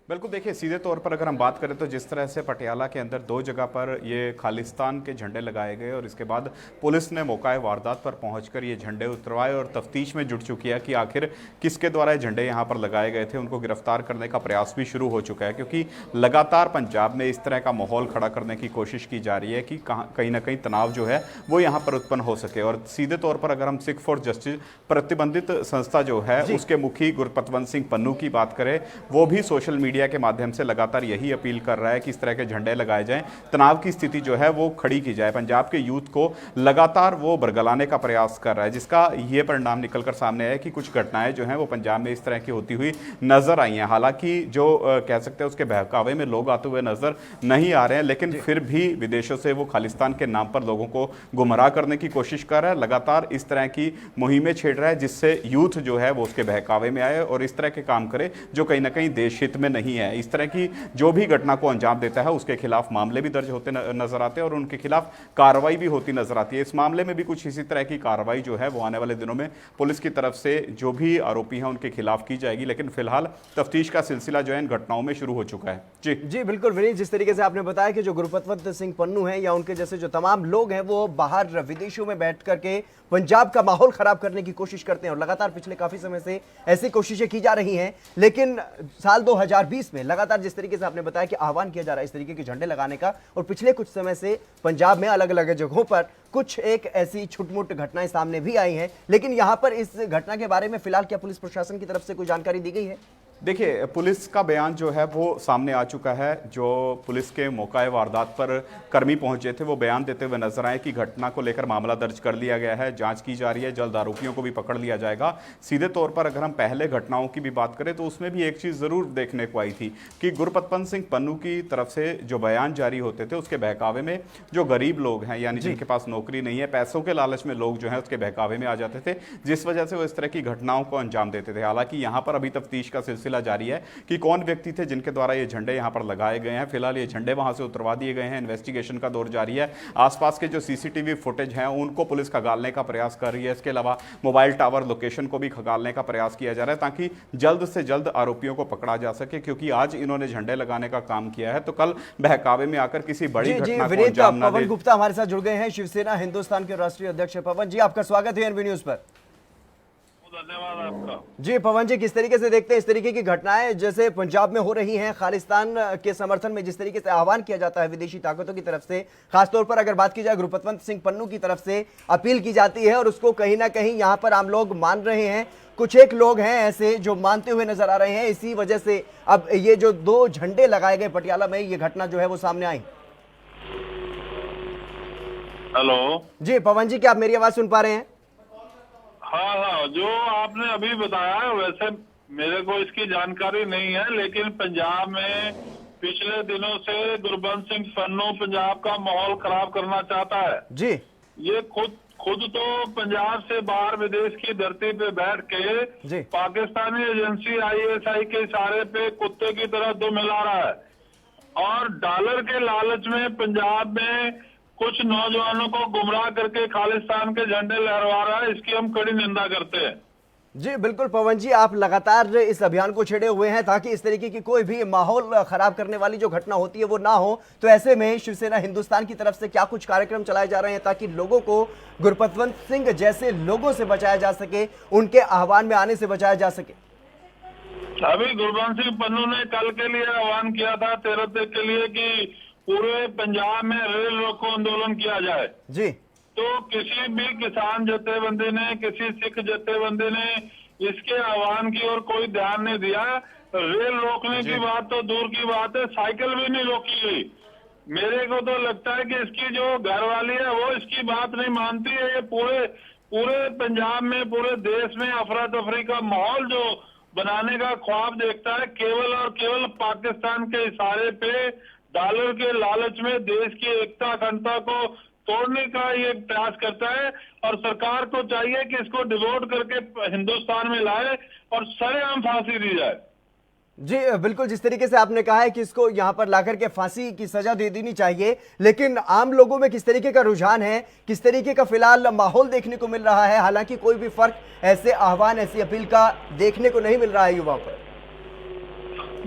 बिल्कुल, देखिए सीधे तौर पर अगर हम बात करें तो जिस तरह से पटियाला के अंदर दो जगह पर ये खालिस्तान के झंडे लगाए गए और इसके बाद पुलिस ने मौका वारदात पर पहुंचकर ये झंडे उतरवाए और तफ्तीश में जुट चुकी है कि आखिर किसके द्वारा ये झंडे यहाँ पर लगाए गए थे। उनको गिरफ्तार करने का प्रयास भी शुरू हो चुका है, क्योंकि लगातार पंजाब में इस तरह का माहौल खड़ा करने की कोशिश की जा रही है कि कहीं ना कहीं तनाव जो है वो यहाँ पर उत्पन्न हो सके। और सीधे तौर पर अगर हम सिख फॉर जस्टिस प्रतिबंधित संस्था जो है उसके मुखी गुरपतवंत सिंह पन्नू की बात करें, वो भी सोशल मीडिया के माध्यम से लगातार यही अपील कर रहा है कि इस तरह के झंडे लगाए जाएं, तनाव की स्थिति जो है वो खड़ी की जाए। पंजाब के यूथ को लगातार वो बरगलाने का प्रयास कर रहा है, जिसका ये परिणाम निकलकर सामने आया कि कुछ घटनाएं जो हैं वो पंजाब में इस तरह की होती हुई नजर आई हैं। हालांकि जो कह सकते हैं उसके बहकावे में लोग आते हुए नजर नहीं आ रहे हैं, लेकिन फिर भी विदेशों से वो खालिस्तान के नाम पर लोगों को गुमराह करने की कोशिश कर रहा है। लगातार इस तरह की मुहिमें छेड़ रहा है जिससे यूथ जो है वो उसके बहकावे में आए और इस तरह के काम करे जो कहीं ना कहीं देश हित में नहीं है। इस तरह की जो भी घटना को अंजाम देता है उसके खिलाफ मामले भी दर्ज होते नजर आते हैं और उनके खिलाफ कार्रवाई भी होती नजर आती है। इस मामले में भी कुछ इसी तरह की कार्रवाई जो है वो आने वाले दिनों में पुलिस की तरफ से जो भी आरोपी हैं उनके खिलाफ की जाएगी, लेकिन फिलहाल तफ्तीश का सिलसिला जो है इन घटनाओं में शुरू हो चुका है। जी बिल्कुल विनीत, जिस तरीके से आपने बताया कि जो गुरपतवंत सिंह पन्नू हैं या उनके जैसे जो तमाम लोग हैं वो बाहर विदेशों में बैठ करके पंजाब का माहौल खराब करने की कोशिश करते हैं और लगातार पिछले काफी समय से ऐसी कोशिशें की जा रही हैं। लेकिन साल 2020 में लगातार जिस तरीके से आपने बताया कि आह्वान किया जा रहा है इस तरीके के झंडे लगाने का, और पिछले कुछ समय से पंजाब में अलग अलग जगहों पर कुछ एक ऐसी छुटमुट घटनाएं सामने भी आई हैं। लेकिन यहां पर इस घटना के बारे में फिलहाल क्या पुलिस प्रशासन की तरफ से कोई जानकारी दी गई है? देखिए, पुलिस का बयान जो है वो सामने आ चुका है। जो पुलिस के मौका वारदात पर कर्मी पहुंचे थे वो बयान देते हुए नजर आए कि घटना को लेकर मामला दर्ज कर लिया गया है, जांच की जा रही है, जल्द आरोपियों को भी पकड़ लिया जाएगा। सीधे तौर पर अगर हम पहले घटनाओं की भी बात करें तो उसमें भी एक चीज़ ज़रूर देखने को आई थी कि गुरपतवंत सिंह पन्नू की तरफ से जो बयान जारी होते थे उसके बहकावे में जो गरीब लोग हैं, यानी जिनके पास नौकरी नहीं है, पैसों के लालच में लोग जो है उसके बहकावे में आ जाते थे, जिस वजह से वो इस तरह की घटनाओं को अंजाम देते थे। हालांकि यहाँ पर अभी तफ्तीश का सिलसिला जारी है कि कौन व्यक्ति थे जिनके द्वारा ये झंडे यहाँ पर लगाए गए हैं। फिलहाल ये झंडे वहां से उतरवा दिए गए हैं, इन्वेस्टिगेशन का दौर जारी है। आसपास के जो सीसीटीवी फुटेज हैं उनको पुलिस खंगालने का प्रयास कर रही है। इसके अलावा मोबाइल टावर लोकेशन को भी खंगालने का प्रयास किया जा रहा है ताकि जल्द से जल्द आरोपियों को पकड़ा जा सके, क्योंकि आज इन्होंने झंडे लगाने का काम किया है तो कल बहकावे में आकर किसी बड़ी घटना को अंजाम ना दे। पवन गुप्ता हमारे साथ जुड़ गए हैं, शिवसेना हिंदुस्तान के राष्ट्रीय अध्यक्ष। पवन जी, आपका स्वागत है एनबी न्यूज पर। धन्यवाद आपका। जी पवन जी, किस तरीके से देखते हैं इस तरीके की घटनाएं जैसे पंजाब में हो रही हैं, खालिस्तान के समर्थन में जिस तरीके से आह्वान किया जाता है विदेशी ताकतों की तरफ से, खासतौर पर अगर बात की जाए गुरपतवंत सिंह पन्नू की तरफ से अपील की जाती है और उसको कहीं ना कहीं यहाँ पर आम लोग मान रहे हैं, कुछ एक लोग हैं ऐसे जो मानते हुए नजर आ रहे हैं। इसी वजह से अब ये जो 2 झंडे लगाए गए पटियाला में, ये घटना जो है वो सामने आई। हेलो जी पवन जी, क्या आप मेरी आवाज सुन पा रहे हैं? हाँ, जो आपने अभी बताया वैसे मेरे को इसकी जानकारी नहीं है, लेकिन पंजाब में पिछले दिनों से गुरबंश सिंह पन्नू पंजाब का माहौल खराब करना चाहता है। जी, ये खुद तो पंजाब से बाहर विदेश की धरती पे बैठ के पाकिस्तानी एजेंसी ISI के इशारे पे कुत्ते की तरह दुम मिला रहा है और डॉलर के लालच में पंजाब में कुछ नौजवानों को गुमराह करके खालिस्तान के झंडे लहरवा रहा है। इसकी हम कड़ी निंदा करते हैं। जी बिल्कुल पवन जी, आप लगातार इस अभियान को छेड़े हुए हैं ताकि इस तरीके की कोई भी माहौल खराब करने वाली जो घटना होती है वो ना हो। तो ऐसे में शिवसेना हिंदुस्तान की तरफ से क्या कुछ कार्यक्रम चलाए जा रहे हैं ताकि लोगों को गुरपतवंत सिंह जैसे लोगों से बचाया जा सके, उनके आह्वान में आने से बचाया जा सके? अभी गुरबंश सिंह पन्नू ने कल के लिए आह्वान किया था 13 तारीख के लिए कि पूरे पंजाब में रेल रोको आंदोलन किया जाए। जी, तो किसी भी किसान जथेबंदी ने, किसी सिख जथेबंदी ने इसके आह्वान की ओर कोई ध्यान नहीं दिया। रेल रोकने की बात तो दूर की बात है, साइकिल भी नहीं रोकी गई। मेरे को तो लगता है कि इसकी जो घरवाली है वो इसकी बात नहीं मानती है। ये पूरे पंजाब में, पूरे देश में अफरा तफरी का माहौल जो बनाने का ख्वाब देखता है, केवल और केवल पाकिस्तान के इशारे पे डॉलर के लालच में देश की एकता अखंडता को तोड़ने का ये प्रयास करता है। और सरकार को चाहिए कि इसको डिवोट करके हिंदुस्तान में लाए और सरेआम फांसी दी जाए। जी बिल्कुल, जिस तरीके से आपने कहा है कि इसको यहाँ पर लाकर के फांसी की सजा दे देनी चाहिए, लेकिन आम लोगों में किस तरीके का रुझान है, किस तरीके का फिलहाल माहौल देखने को मिल रहा है? हालांकि कोई भी फर्क ऐसे आह्वान, ऐसी अपील का देखने को नहीं मिल रहा है युवाओं पर।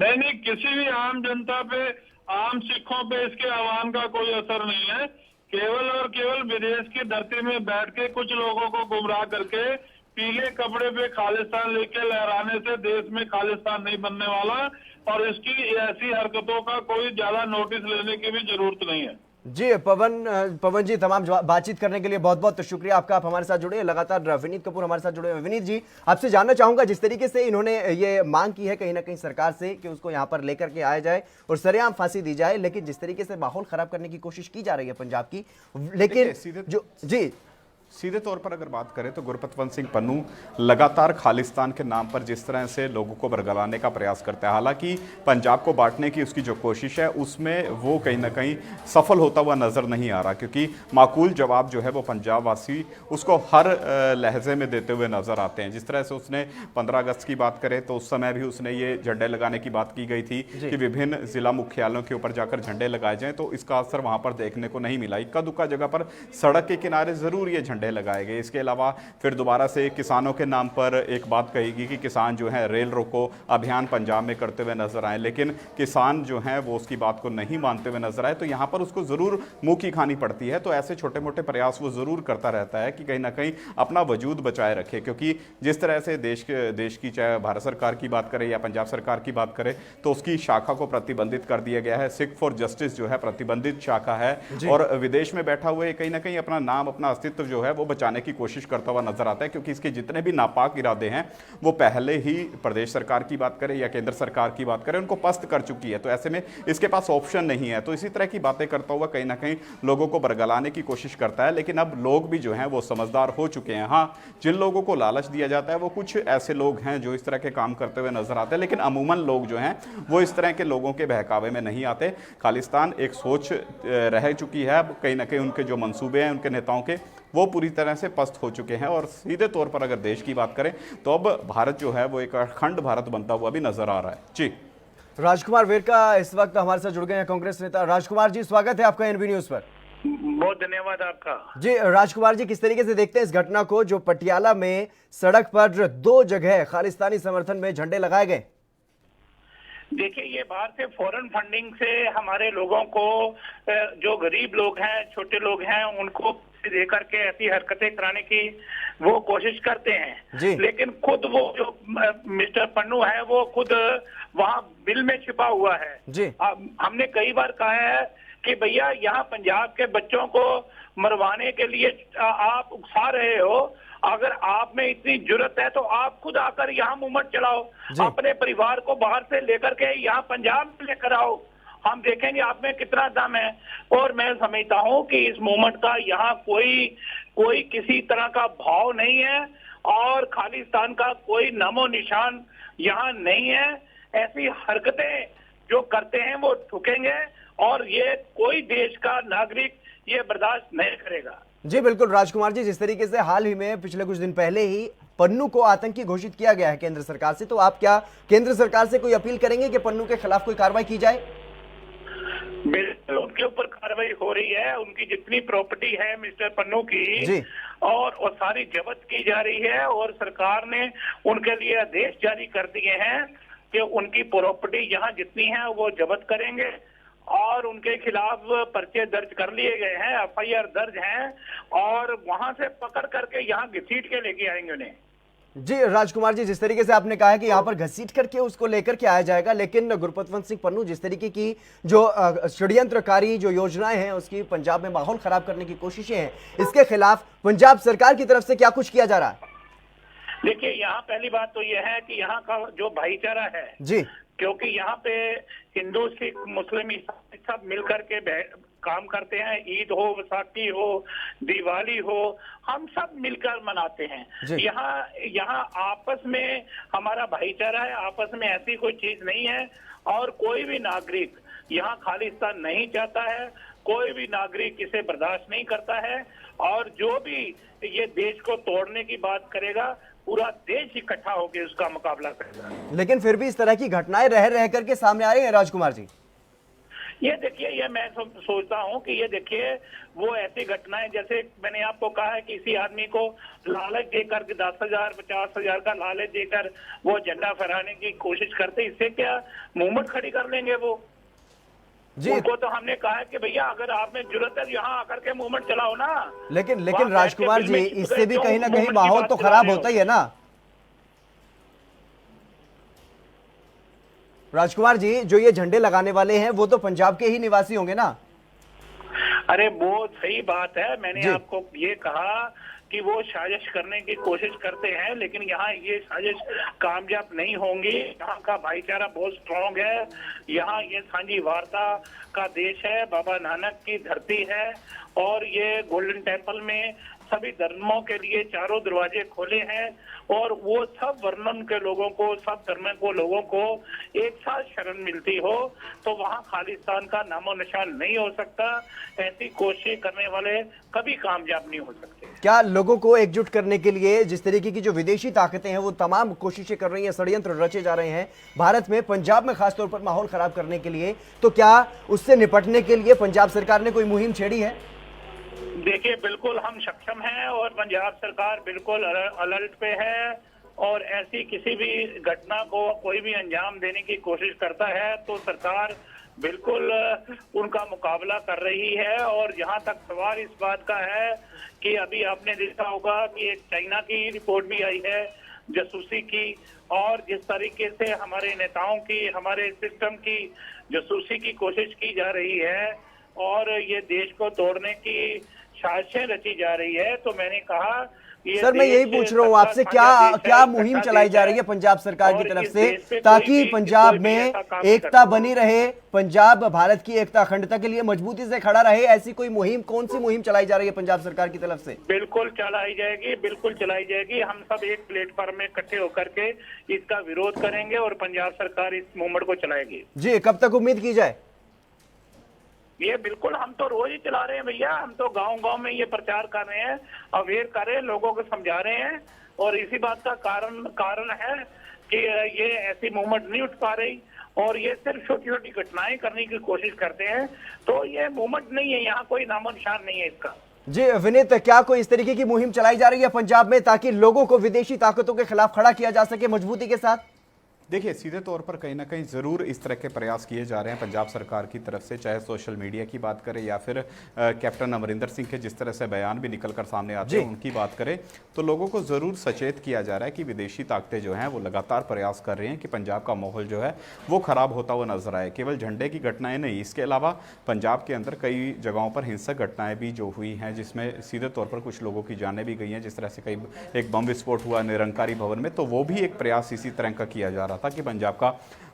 नहीं, किसी भी आम जनता पे, आम सिखों पे इसके आह्वान का कोई असर नहीं है। केवल और केवल विदेश की धरती में बैठ के कुछ लोगों को गुमराह करके पीले कपड़े पे खालिस्तान लेके लहराने से देश में खालिस्तान नहीं बनने वाला और इसकी ऐसी हरकतों का कोई ज्यादा नोटिस लेने की भी जरूरत नहीं है। जी पवन जी, तमाम बातचीत करने के लिए बहुत बहुत शुक्रिया आपका। आप हमारे साथ जुड़े। लगातार विनीत कपूर हमारे साथ जुड़े हैं। विनीत जी, आपसे जानना चाहूंगा, जिस तरीके से इन्होंने ये मांग की है कहीं ना कहीं सरकार से कि उसको यहाँ पर लेकर के आया जाए और सरेआम फांसी दी जाए, लेकिन जिस तरीके से माहौल खराब करने की कोशिश की जा रही है पंजाब की, लेकिन जो सीधे तौर पर अगर बात करें तो गुरपतवंत सिंह पन्नू लगातार खालिस्तान के नाम पर जिस तरह से लोगों को बरगलाने का प्रयास करता है, हालांकि पंजाब को बांटने की उसकी जो कोशिश है उसमें वो कहीं ना कहीं सफल होता हुआ नजर नहीं आ रहा, क्योंकि माकूल जवाब जो है वो पंजाब वासी उसको हर लहजे में देते हुए नजर आते हैं। जिस तरह से उसने 15 अगस्त की बात करें तो उस समय भी उसने ये झंडे लगाने की बात की गई थी कि विभिन्न जिला मुख्यालयों के ऊपर जाकर झंडे लगाए जाएं, तो इसका असर वहां पर देखने को नहीं मिला। इक्का दुक्का जगह पर सड़क के किनारे जरूर ये झंडे लगाए गए। इसके अलावा फिर दोबारा से किसानों के नाम पर एक बात कहेगी कि किसान जो है रेल रोको अभियान पंजाब में करते हुए नजर आए, लेकिन किसान जो है वो उसकी बात को नहीं मानते हुए नजर आए, तो यहाँ पर उसको जरूर मुंह की खानी पड़ती है। तो ऐसे छोटे मोटे प्रयास वो जरूर करता रहता है कि कहीं ना कहीं अपना वजूद बचाए रखे, क्योंकि जिस तरह से देश की चाहे भारत सरकार की बात करें या पंजाब सरकार की बात करें तो उसकी शाखा को प्रतिबंधित कर दिया गया है। सिख फॉर जस्टिस जो है प्रतिबंधित शाखा है और विदेश में बैठा हुए कहीं ना कहीं अपना नाम, अपना अस्तित्व जो है है वो बचाने की कोशिश करता हुआ नजर आता है, क्योंकि इसके जितने भी नापाक इरादे हैं वो पहले ही प्रदेश सरकार की बात करें या केंद्र सरकार की बात करें उनको पस्त कर चुकी है। तो ऐसे में इसके पास ऑप्शन नहीं है। तो इसी तरह की बातें करता हुआ कहीं ना कहीं लोगों को बरगलाने की कोशिश करता है। लेकिन अब लोग भी जो हैं वो समझदार हो चुके हैं। हाँ, जिन लोगों को लालच दिया जाता है वो कुछ ऐसे लोग हैं जो इस तरह के काम करते हुए नजर आते हैं, लेकिन अमूमन लोग जो हैं वो इस तरह के लोगों के बहकावे में नहीं आते। खालिस्तान एक सोच रह चुकी है। अब कहीं ना कहीं उनके जो मंसूबे हैं उनके नेताओं के वो पूरी तरह से पस्त हो चुके हैं। और सीधे तौर पर अगर देश की बात करें तो अब भारत जो है वो एक अखंड भारत बनता हुआ भी नजर आ रहा है। जी, राजकुमार वेरका इस वक्त हमारे साथ जुड़ गए हैं, कांग्रेस नेता। राजकुमार जी, स्वागत है आपका एनबी न्यूज पर। बहुत धन्यवाद आपका। जी राजकुमार जी, किस तरीके से देखते हैं इस घटना को जो पटियाला में सड़क पर 2 जगह खालिस्तानी समर्थन में झंडे लगाए गए? देखिए, ये बाहर से फॉरेन फंडिंग से हमारे लोगों को, जो गरीब लोग हैं, छोटे लोग हैं, उनको दे करके ऐसी हरकतें कराने की वो कोशिश करते हैं। लेकिन खुद वो जो मिस्टर पन्नू है वो खुद वहाँ बिल में छिपा हुआ है। हमने कई बार कहा है कि भैया यहाँ पंजाब के बच्चों को मरवाने के लिए आप उकसा रहे हो। अगर आप में इतनी जुर्रत है तो आप खुद आकर यहाँ मूवमेंट चलाओ, अपने परिवार को बाहर से लेकर के यहाँ पंजाब में लेकर आओ, हम देखेंगे आप में कितना दम है। और मैं समझता हूँ कि इस मूवमेंट का यहाँ कोई किसी तरह का भाव नहीं है और खालिस्तान का कोई नामो निशान यहाँ नहीं है। ऐसी हरकतें जो करते हैं वो ठुकेंगे और ये कोई देश का नागरिक ये बर्दाश्त नहीं करेगा। जी बिल्कुल राजकुमार जी, जिस तरीके से हाल ही में पिछले कुछ दिन पहले ही पन्नू को आतंकी घोषित किया गया है केंद्र सरकार से, तो आप क्या केंद्र सरकार से कोई अपील करेंगे कि पन्नू के खिलाफ कोई कार्रवाई की जाए? बिल्कुल, उनके ऊपर कार्रवाई हो रही है। उनकी जितनी प्रॉपर्टी है मिस्टर पन्नू की और सारी जब्त की जा रही है और सरकार ने उनके लिए आदेश जारी कर दिए हैं कि उनकी प्रॉपर्टी यहाँ जितनी है वो जब्त करेंगे और उनके खिलाफ पर्चे दर्ज कर लिए गए हैं, एफआईआर दर्ज हैं और वहां से पकड़ करके यहाँ घसीट के लेके आएंगे उन्हें। जी राजकुमार जी, जिस तरीके से आपने कहा है कि यहाँ पर घसीट करके उसको लेकर के आया जाएगा, लेकिन गुरपतवंत सिंह पन्नू जिस तरीके की जो षड्यंत्रकारी जो योजनाएं हैं उसकी पंजाब में माहौल खराब करने की कोशिशें हैं, इसके खिलाफ पंजाब सरकार की तरफ से क्या कुछ किया जा रहा है? देखिए, यहाँ पहली बात तो यह है कि यहाँ का जो भाईचारा है जी, क्योंकि यहाँ पे हिंदू, सिख, मुस्लिम, ईसाई सब मिलकर के काम करते हैं। ईद हो, वैसाखी हो, दिवाली हो, हम सब मिलकर मनाते हैं। यहाँ आपस में हमारा भाईचारा है, आपस में ऐसी कोई चीज नहीं है और कोई भी नागरिक यहाँ खालिस्तान नहीं चाहता है, कोई भी नागरिक इसे बर्दाश्त नहीं करता है और जो भी ये देश को तोड़ने की बात करेगा पूरा देश इकट्ठा होकर उसका मुकाबला करेगा। लेकिन फिर भी इस तरह की घटनाएं रह करके सामने आ रही है राजकुमार जी। ये देखिए, ये मैं सोचता हूँ कि ये देखिए वो ऐसी घटनाएं, जैसे मैंने आपको कहा है कि किसी आदमी को लालच देकर 10,000 50,000 का लालच देकर वो झंडा फहराने की कोशिश करते, इससे क्या मूवमेंट खड़ी कर लेंगे वो जी। उनको तो हमने कहा है कि भैया अगर आप में जरूरत है यहाँ आकर के मूवमेंट चलाओ ना। लेकिन राजकुमार जी, इससे भी कहीं ना कहीं माहौल तो खराब होता ही है ना राजकुमार जी। जो ये झंडे लगाने वाले हैं वो तो पंजाब के ही निवासी होंगे ना? अरे वो सही बात है, मैंने आपको ये कहा कि वो साजिश करने की कोशिश करते हैं, लेकिन यहाँ ये साजिश कामयाब नहीं होंगी। यहाँ का भाईचारा बहुत स्ट्रॉन्ग है, यहाँ ये सांझी वार्ता का देश है, बाबा नानक की धरती है और ये गोल्डन टेम्पल में सभी धर्मों के लिए चारों दरवाजे खोले हैं और वो सब वर्णन के लोगों को, सब धर्म को लोगों को एक साथ शरण मिलती हो तो वहाँ खालिस्तान का नामो निशान नहीं हो सकता। ऐसी कोशिश करने वाले कभी कामयाब नहीं हो सकते। क्या लोगों को एकजुट करने के लिए जिस तरीके की जो विदेशी ताकतें हैं वो तमाम कोशिशें कर रही हैं, षड्यंत्र रचे जा रहे हैं भारत में, पंजाब में खासतौर पर माहौल खराब करने के लिए, तो क्या उससे निपटने के लिए पंजाब सरकार ने कोई मुहिम छेड़ी है? देखिए, बिल्कुल हम सक्षम हैं और पंजाब सरकार बिल्कुल अलर्ट पे है और ऐसी किसी भी घटना को कोई भी अंजाम देने की कोशिश करता है तो सरकार बिल्कुल उनका मुकाबला कर रही है। और जहां तक सवाल इस बात का है कि अभी आपने देखा होगा कि एक चाइना की रिपोर्ट भी आई है जासूसी की, और जिस तरीके से हमारे नेताओं की, हमारे सिस्टम की जासूसी की कोशिश की जा रही है और ये देश को तोड़ने की साजिशें रची जा रही है। तो मैंने कहा सर मैं यही पूछ रहा हूँ आपसे, क्या मुहिम चलाई जा रही है पंजाब सरकार की तरफ से ताकि पंजाब में एकता बनी रहे, पंजाब भारत की एकता अखंडता के लिए मजबूती से खड़ा रहे? ऐसी कोई मुहिम, कौन सी मुहिम चलाई जा रही है पंजाब सरकार की तरफ से? बिल्कुल चलाई जाएगी, बिल्कुल चलाई जाएगी। हम सब एक प्लेटफॉर्म में इकट्ठे होकर के इसका विरोध करेंगे और पंजाब सरकार इस मूवमेंट को चलाएगी। जी, कब तक उम्मीद की जाए? ये बिल्कुल हम तो रोज ही चला रहे हैं भैया, हम तो गांव-गांव में ये प्रचार कर रहे हैं, अवेयर कर रहे हैं, लोगों को समझा रहे हैं। और इसी बात का कारण है कि ये ऐसी मूवमेंट नहीं उठ पा रही और ये सिर्फ छोटी छोटी घटनाएं करने की कोशिश करते हैं। तो ये मूवमेंट नहीं है, यहाँ कोई नामो निशान नहीं है इसका। जी विनीत, क्या कोई इस तरीके की मुहिम चलाई जा रही है पंजाब में ताकि लोगों को विदेशी ताकतों के खिलाफ खड़ा किया जा सके मजबूती के साथ? देखिए, सीधे तौर पर कहीं ना कहीं ज़रूर इस तरह के प्रयास किए जा रहे हैं पंजाब सरकार की तरफ से, चाहे सोशल मीडिया की बात करें या फिर कैप्टन अमरिंदर सिंह के जिस तरह से बयान भी निकल कर सामने आते हैं उनकी बात करें, तो लोगों को ज़रूर सचेत किया जा रहा है कि विदेशी ताकतें जो हैं वो लगातार प्रयास कर रही हैं कि पंजाब का माहौल जो है वो ख़राब होता हुआ नजर आए। केवल झंडे की घटनाएँ नहीं, इसके अलावा पंजाब के अंदर कई जगहों पर हिंसक घटनाएँ भी जो हुई हैं जिसमें सीधे तौर पर कुछ लोगों की जानें भी गई हैं। जिस तरह से कई एक बम विस्फोट हुआ निरंकारी भवन में, तो वो भी एक प्रयास इसी तरह का किया जा रहा था कि पंजाब का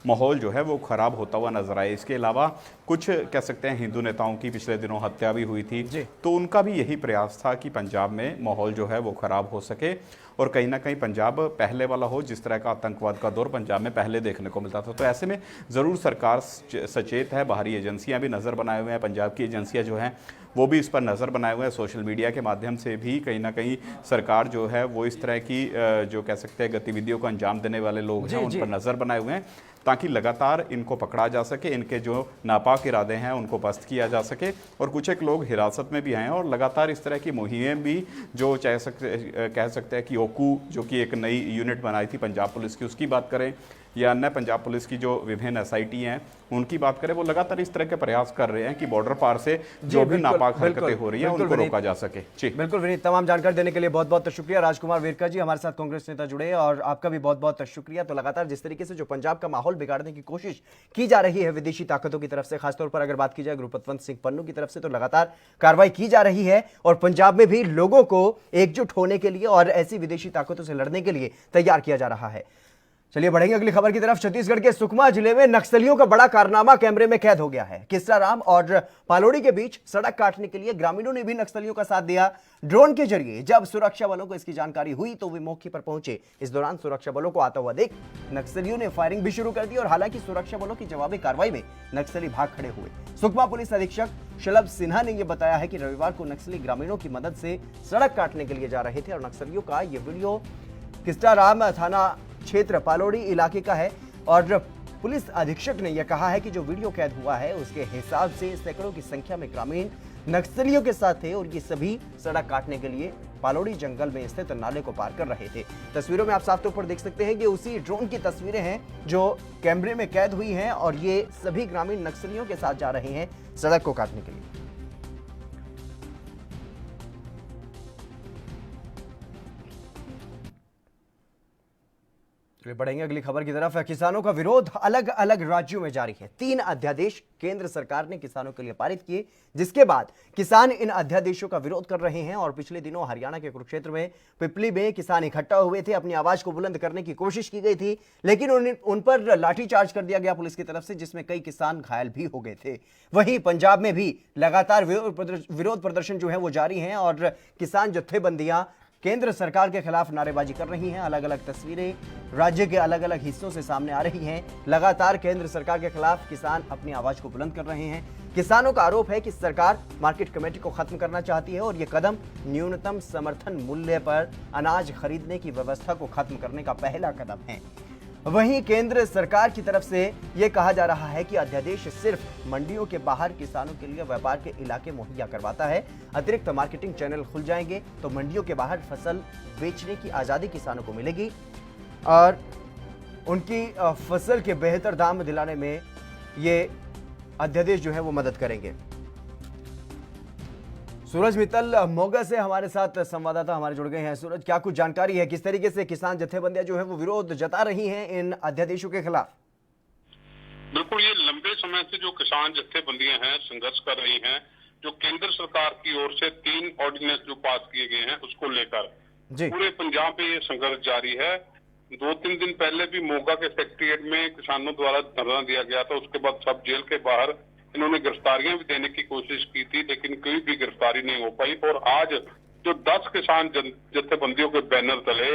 माहौल जो है वो खराब होता हुआ नजर आए। इसके अलावा कुछ कह सकते हैं हिंदू नेताओं की पिछले दिनों हत्या भी हुई थी, तो उनका भी यही प्रयास था कि पंजाब में माहौल जो है वो खराब हो सके और कहीं ना कहीं पंजाब पहले वाला हो जिस तरह का आतंकवाद का दौर पंजाब में पहले देखने को मिलता था। तो ऐसे में ज़रूर सरकार सचेत है, बाहरी एजेंसियां भी नज़र बनाए हुए हैं, पंजाब की एजेंसियां जो हैं वो भी इस पर नज़र बनाए हुए हैं, सोशल मीडिया के माध्यम से भी कहीं ना कहीं सरकार जो है वो इस तरह की जो कह सकते हैं गतिविधियों को अंजाम देने वाले लोग हैं उन पर नज़र बनाए हुए हैं ताकि लगातार इनको पकड़ा जा सके, इनके जो नापाक इरादे हैं उनको पस्त किया जा सके। और कुछ एक लोग हिरासत में भी आए और लगातार इस तरह की मुहिमें भी जो कह सकते हैं कि ओकू जो कि एक नई यूनिट बनाई थी पंजाब पुलिस की, उसकी बात करें या अन्य पंजाब पुलिस की जो विभिन्न SIT हैं उनकी बात करें, वो लगातार इस तरह के प्रयास कर रहे हैं कि बॉर्डर पार से जो भी नापाक हरकतें हो रही हैं उनको रोका जा सके। जी बिल्कुल विनीत, तमाम जानकारी देने के लिए बहुत बहुत शुक्रिया। राजकुमार वेरका जी हमारे साथ कांग्रेस नेता जुड़े और आपका भी बहुत बहुत शुक्रिया। तो लगातार जिस तरीके से जो पंजाब का माहौल बिगाड़ने की कोशिश की जा रही है विदेशी ताकतों की तरफ से, खासतौर पर अगर बात की जाए गुरपतवंत सिंह पन्नू की तरफ से, तो लगातार कार्रवाई की जा रही है और पंजाब में भी लोगों को एकजुट होने के लिए और ऐसी विदेशी ताकतों से लड़ने के लिए तैयार किया जा रहा है। चलिए बढ़ेंगे अगली खबर की तरफ। छत्तीसगढ़ के सुकमा जिले में नक्सलियों का बड़ा कारनामा कैमरे में कैद हो गया है। किस्राराम और पालोड़ी के बीच सड़क काटने के लिए ग्रामीणों ने भी नक्सलियों का साथ दिया। ड्रोन के जरिए जब सुरक्षा बलों को इसकी जानकारी हुई तो वे मौके पर पहुंचे। इस दौरान सुरक्षा बलों को आता हुआ देख नक्सलियों ने फायरिंग भी शुरू कर दी और हालांकि सुरक्षा बलों की जवाबी कार्रवाई में नक्सली भाग खड़े हुए। सुकमा पुलिस अधीक्षक शलभ सिन्हा ने यह बताया है कि रविवार को नक्सली ग्रामीणों की मदद से सड़क काटने के लिए जा रहे थे और नक्सलियों का यह वीडियो किस्राराम थाना क्षेत्र पालोड़ी इलाके का है और पुलिस अधीक्षक ने यह कहा है कि जो वीडियो कैद हुआ है उसके हिसाब से सैकड़ों की संख्या में ग्रामीण नक्सलियों के साथ थे और ये सभी सड़क काटने के लिए पालोड़ी जंगल में स्थित नाले को पार कर रहे थे। तस्वीरों में आप साफ तौर पर देख सकते हैं कि उसी ड्रोन की तस्वीरें हैं जो कैमरे में कैद हुई हैं और ये सभी ग्रामीण नक्सलियों के साथ जा रहे हैं सड़क को काटने के लिए। बढ़ेंगे अगली खबर की तरफ। किसानों का विरोध अलग अलग राज्यों में जारी है। 3 अध्यादेश केंद्र सरकार ने किसानों के लिए पारित किए, जिसके बाद किसान इन अध्यादेशों का विरोध कर रहे हैं और पिछले दिनों हरियाणा के कुरुक्षेत्र में पिपली में किसान इकट्ठा हुए थे। अपनी आवाज को बुलंद करने की कोशिश की गई थी लेकिन उन पर लाठीचार्ज कर दिया गया पुलिस की तरफ से, जिसमें कई किसान घायल भी हो गए थे। वहीं पंजाब में भी लगातार विरोध प्रदर्शन जो है वो जारी है और किसान जत्थेबंदियां केंद्र सरकार के खिलाफ नारेबाजी कर रही हैं। अलग अलग तस्वीरें राज्य के अलग अलग हिस्सों से सामने आ रही हैं। लगातार केंद्र सरकार के खिलाफ किसान अपनी आवाज को बुलंद कर रहे हैं। किसानों का आरोप है कि सरकार मार्केट कमेटी को खत्म करना चाहती है और यह कदम न्यूनतम समर्थन मूल्य पर अनाज खरीदने की व्यवस्था को खत्म करने का पहला कदम है। वहीं केंद्र सरकार की तरफ से यह कहा जा रहा है कि अध्यादेश सिर्फ मंडियों के बाहर किसानों के लिए व्यापार के इलाके मुहैया करवाता है। अतिरिक्त मार्केटिंग चैनल खुल जाएंगे तो मंडियों के बाहर फसल बेचने की आज़ादी किसानों को मिलेगी और उनकी फसल के बेहतर दाम दिलाने में ये अध्यादेश जो है वो मदद करेंगे। सूरज मित्तल मोगा से हमारे साथ संवाददाता हमारे जुड़ गए हैं। सूरज, क्या कुछ जानकारी है, किस तरीके से किसान जत्थेबंदियां जो है वो विरोध जता रही हैं इन अध्यादेशों के खिलाफ? बिल्कुल, ये लंबे समय से जो किसान जत्थेबंदियां हैं संघर्ष कर रही हैं जो केंद्र सरकार की ओर से 3 ऑर्डिनेंस जो पास किए गए हैं उसको लेकर पूरे पंजाब में ये संघर्ष जारी है। 2-3 दिन पहले भी मोगा के सेक्रेटेरिएट में किसानों द्वारा धरना दिया गया था। उसके बाद सब जेल के बाहर इन्होंने गिरफ्तारियां भी देने की कोशिश की थी, लेकिन कोई भी गिरफ्तारी नहीं हो पाई। और आज जो 10 किसान जत्थेबंदियों के बैनर तले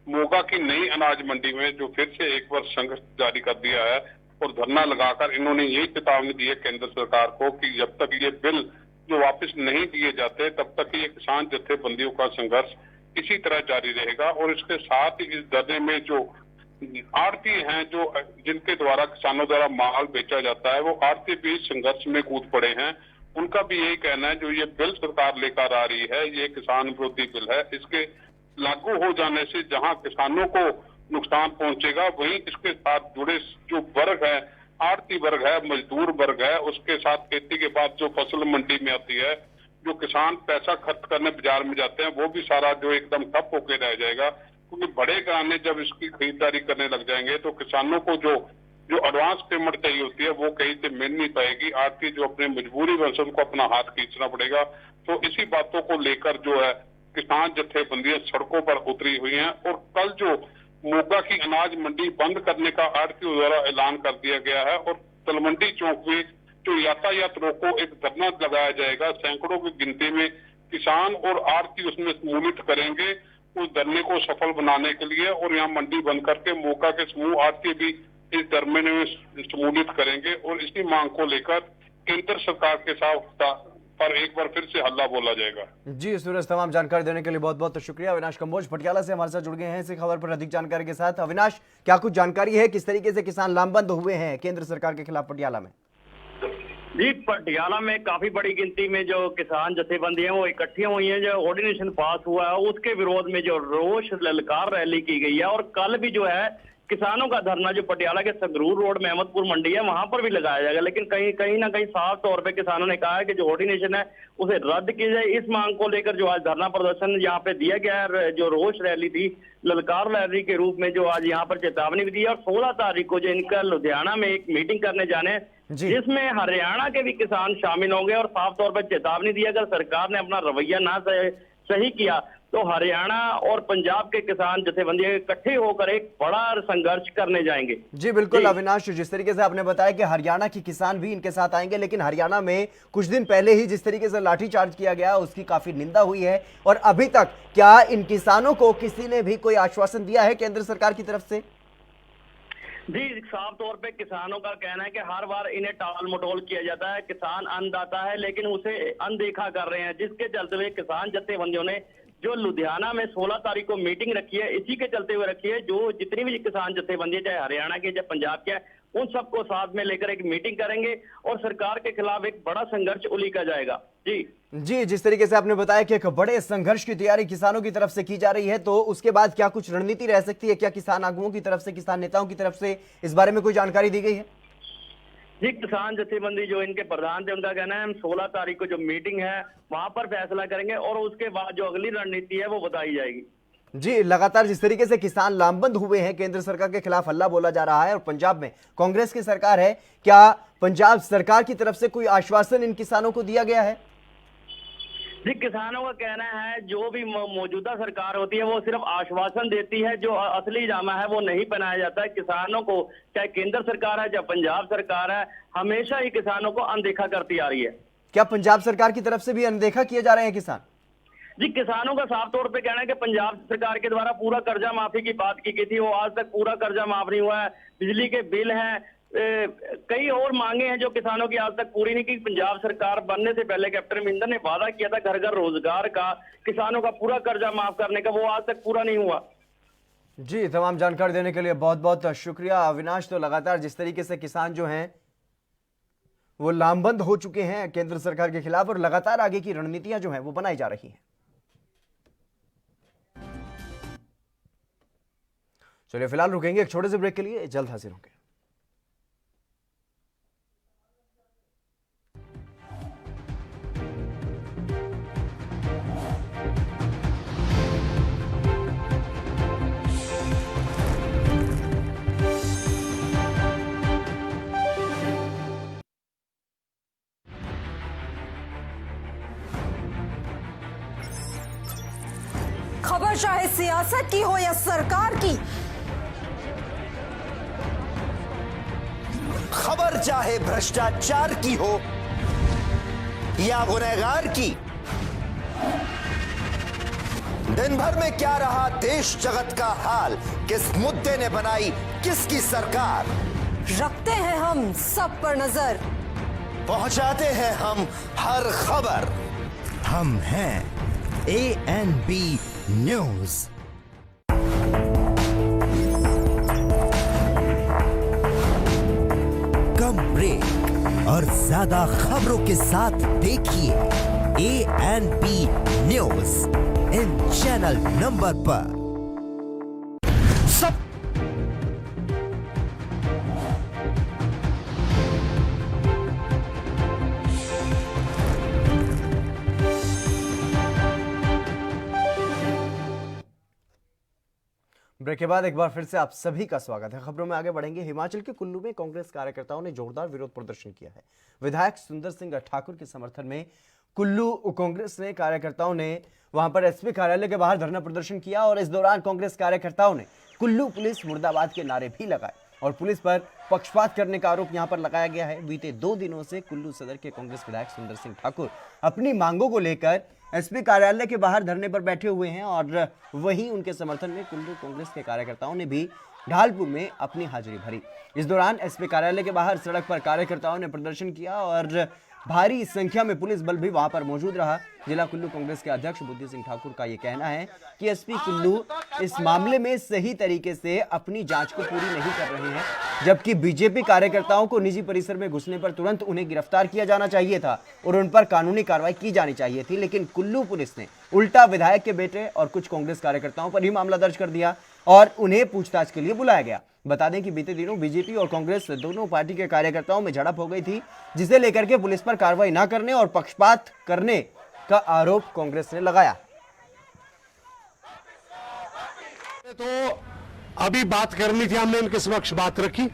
मोगा की नई अनाज मंडी में जो फिर से एक बार संघर्ष जारी कर दिया है और धरना लगाकर इन्होंने यही चेतावनी दी है केंद्र सरकार को कि जब तक ये बिल जो वापस नहीं दिए जाते तब तक ये किसान जत्थेबंदियों का संघर्ष इसी तरह जारी रहेगा। और इसके साथ ही इस धरने में जो आड़ती हैं, जो जिनके द्वारा किसानों द्वारा माल बेचा जाता है, वो आड़ती भी संघर्ष में कूद पड़े हैं। उनका भी यही कहना है जो ये बिल सरकार लेकर आ रही है ये किसान विरोधी बिल है। इसके लागू हो जाने से जहां किसानों को नुकसान पहुंचेगा, वहीं इसके साथ जुड़े जो वर्ग है, आड़ती वर्ग है, मजदूर वर्ग है, उसके साथ खेती के बाद जो फसल मंडी में आती है, जो किसान पैसा खर्च करने बाजार में जाते हैं, वो भी सारा जो एकदम ठप होकर रह जाएगा। क्योंकि बड़े घराने जब इसकी खरीदारी करने लग जाएंगे तो किसानों को जो एडवांस पेमेंट चाहिए होती है वो कहीं से मिल नहीं पाएगी। आड़ती जो अपने मजबूरी बन से उनको अपना हाथ खींचना पड़ेगा। तो इसी बातों को लेकर जो है किसान जत्थेबंदियां सड़कों पर उतरी हुई हैं। और कल जो मोगा की अनाज मंडी बंद करने का आड़तियों द्वारा ऐलान कर दिया गया है और तलमंडी चौक में जो यातायात रोको एक धरना लगाया जाएगा। सैकड़ों की गिनती में किसान और आड़ती उसमें सम्मिलित करेंगे उस धरने को सफल बनाने के लिए। और यहाँ मंडी बंद करके मोगा के समूह आड़ती भी इस धरने में सम्मिलित करेंगे और इसी मांग को लेकर केंद्र सरकार के साथ पर एक बार फिर से हल्ला बोला जाएगा। जी सूरज, तमाम जानकारी देने के लिए बहुत बहुत शुक्रिया। अविनाश कंबोज पटियाला से हमारे साथ जुड़ गए हैं इसी खबर पर अधिक जानकारी के साथ। अविनाश, क्या कुछ जानकारी है, किस तरीके से किसान लामबंद हुए हैं केंद्र सरकार के खिलाफ पटियाला में? जी, पटियाला में काफी बड़ी गिनती में जो किसान जत्थेबंदी हैं वो इकट्ठी हुई हैं। जो ऑर्डिनेशन पास हुआ है उसके विरोध में जो रोष ललकार रैली की गई है और कल भी जो है किसानों का धरना जो पटियाला के संगरूर रोड में अहमदपुर मंडी है वहां पर भी लगाया जाएगा। लेकिन कहीं ना कहीं साफ तौर पे किसानों ने कहा है कि जो ऑर्डिनेशन है उसे रद्द किया जाए। इस मांग को लेकर जो आज धरना प्रदर्शन यहाँ पे दिया गया है, जो रोष रैली थी, ललकार रैली के रूप में जो आज यहाँ पर चेतावनी भी दी है। और 16 तारीख को जो इनका लुधियाना में एक मीटिंग करने जाने हैं जिसमें हरियाणा के भी किसान शामिल होंगे और साफ तौर पर चेतावनी दी अगर सरकार ने अपना रवैया ना सही किया तो हरियाणा और पंजाब के किसान जत्थेबंदियां इकट्ठे होकर एक बड़ा संघर्ष करने जाएंगे। जी बिल्कुल अविनाश, जिस तरीके से आपने बताया कि हरियाणा के किसान भी इनके साथ आएंगे, लेकिन हरियाणा में कुछ दिन पहले ही जिस तरीके से लाठीचार्ज किया गया उसकी काफी निंदा हुई है। और अभी तक क्या इन किसानों को किसी ने भी कोई आश्वासन दिया है केंद्र सरकार की तरफ से? जी, साफ तौर पे किसानों का कहना है कि हर बार इन्हें टाल मटोल किया जाता है। किसान अन्नदाता है लेकिन उसे अनदेखा कर रहे हैं, जिसके चलते हुए किसान जत्थेबंदियों ने जो लुधियाना में 16 तारीख को मीटिंग रखी है, इसी के चलते हुए रखी है। जो जितनी भी किसान जत्थेबंदी चाहे हरियाणा के चाहे पंजाब के, उन सबको साथ में लेकर एक मीटिंग करेंगे और सरकार के खिलाफ एक बड़ा संघर्ष उलीका जाएगा। जी, जिस तरीके से आपने बताया कि एक बड़े संघर्ष की तैयारी किसानों की तरफ से की जा रही है, तो उसके बाद क्या कुछ रणनीति रह सकती है? क्या किसान आगुओं की तरफ से, किसान नेताओं की तरफ से इस बारे में कोई जानकारी दी गई है? जी, किसान जत्थेबंदी जो इनके प्रधान थे उनका कहना है हम 16 तारीख को जो मीटिंग है वहां पर फैसला करेंगे और उसके बाद जो अगली रणनीति है वो बताई जाएगी। जी, लगातार जिस तरीके से किसान लामबंद हुए हैं, केंद्र सरकार के खिलाफ हल्ला बोला जा रहा है और पंजाब में कांग्रेस की सरकार है, क्या पंजाब सरकार की तरफ से कोई आश्वासन इन किसानों को दिया गया है? जी, किसानों का कहना है जो भी मौजूदा सरकार होती है वो सिर्फ आश्वासन देती है, जो असली जामा है वो नहीं पहनाया जाता है। किसानों को चाहे केंद्र सरकार है चाहे पंजाब सरकार है, हमेशा ही किसानों को अनदेखा करती आ रही है। क्या पंजाब सरकार की तरफ से भी अनदेखा किए जा रहे हैं किसान? जी, किसानों का साफ तौर पे कहना है कि पंजाब सरकार के द्वारा पूरा कर्जा माफी की बात की गई थी, वो आज तक पूरा कर्जा माफ नहीं हुआ है। बिजली के बिल हैं, कई और मांगे हैं जो किसानों की आज तक पूरी नहीं की। पंजाब सरकार बनने से पहले कैप्टन अमरिंदर ने वादा किया था घर घर रोजगार का, किसानों का पूरा कर्जा माफ करने का, वो आज तक पूरा नहीं हुआ। जी, तमाम जानकारी देने के लिए बहुत बहुत शुक्रिया अविनाश। तो लगातार जिस तरीके से किसान जो हैं वो लामबंद हो चुके हैं केंद्र सरकार के खिलाफ और लगातार आगे की रणनीतियां जो हैं वो बनाई जा रही हैं। चलिए फिलहाल रुकेंगे एक छोटे से ब्रेक के लिए, जल्द हाजिर होंगे। चाहे सियासत की हो या सरकार की, खबर चाहे भ्रष्टाचार की हो या गुनहगार की, दिन भर में क्या रहा देश जगत का हाल, किस मुद्दे ने बनाई किसकी सरकार, रखते हैं हम सब पर नजर, पहुंचाते हैं हम हर खबर। हम हैं ANB न्यूज। कम ब्रेक और ज्यादा खबरों के साथ देखिए ANB news in channel number पर। सब ब्रेक के बाद एक बार फिर से आप सभी का स्वागत है। खबरों में आगे बढ़ेंगे। हिमाचल के कुल्लू में कांग्रेस कार्यकर्ताओं ने जोरदार विरोध प्रदर्शन किया है। विधायक सुंदर सिंह ठाकुर के समर्थन में कुल्लू कांग्रेस ने कार्यकर्ताओं ने वहां पर एसपी कार्यालय के बाहर धरना प्रदर्शन किया और इस दौरान कांग्रेस कार्यकर्ताओं ने कुल्लू पुलिस मुर्दाबाद के नारे भी लगाए और पुलिस पर पक्षपात करने का आरोप यहां पर लगाया गया है। बीते 2 दिनों से कुल्लू सदर के कांग्रेस विधायक सुंदर सिंह ठाकुर अपनी मांगों को लेकर एसपी कार्यालय के बाहर धरने पर बैठे हुए हैं और वहीं उनके समर्थन में कुल्लू कांग्रेस के कार्यकर्ताओं ने भी ढालपुर में अपनी हाजिरी भरी। इस दौरान एसपी कार्यालय के बाहर सड़क पर कार्यकर्ताओं ने प्रदर्शन किया और भारी संख्या में पुलिस बल भी वहां पर मौजूद रहा। जिला कुल्लू कांग्रेस के अध्यक्ष बुद्धि सिंह ठाकुर का यह कहना है कि एसपी कुल्लू इस मामले में सही तरीके से अपनी जांच को पूरी नहीं कर रहे हैं, जबकि बीजेपी कार्यकर्ताओं को निजी परिसर में घुसने पर तुरंत उन्हें गिरफ्तार किया जाना चाहिए था और उन पर कानूनी कार्रवाई की जानी चाहिए थी, लेकिन कुल्लू पुलिस ने उल्टा विधायक के बेटे और कुछ कांग्रेस कार्यकर्ताओं पर ही मामला दर्ज कर दिया और उन्हें पूछताछ के लिए बुलाया गया। बता दें कि बीते दिनों बीजेपी और कांग्रेस दोनों पार्टी के कार्यकर्ताओं में झड़प हो गई थी, जिसे लेकर के पुलिस पर कार्रवाई न करने और पक्षपात करने का आरोप कांग्रेस ने लगाया। तो अभी बात करनी थी, हमने इनके समक्ष बात रखी।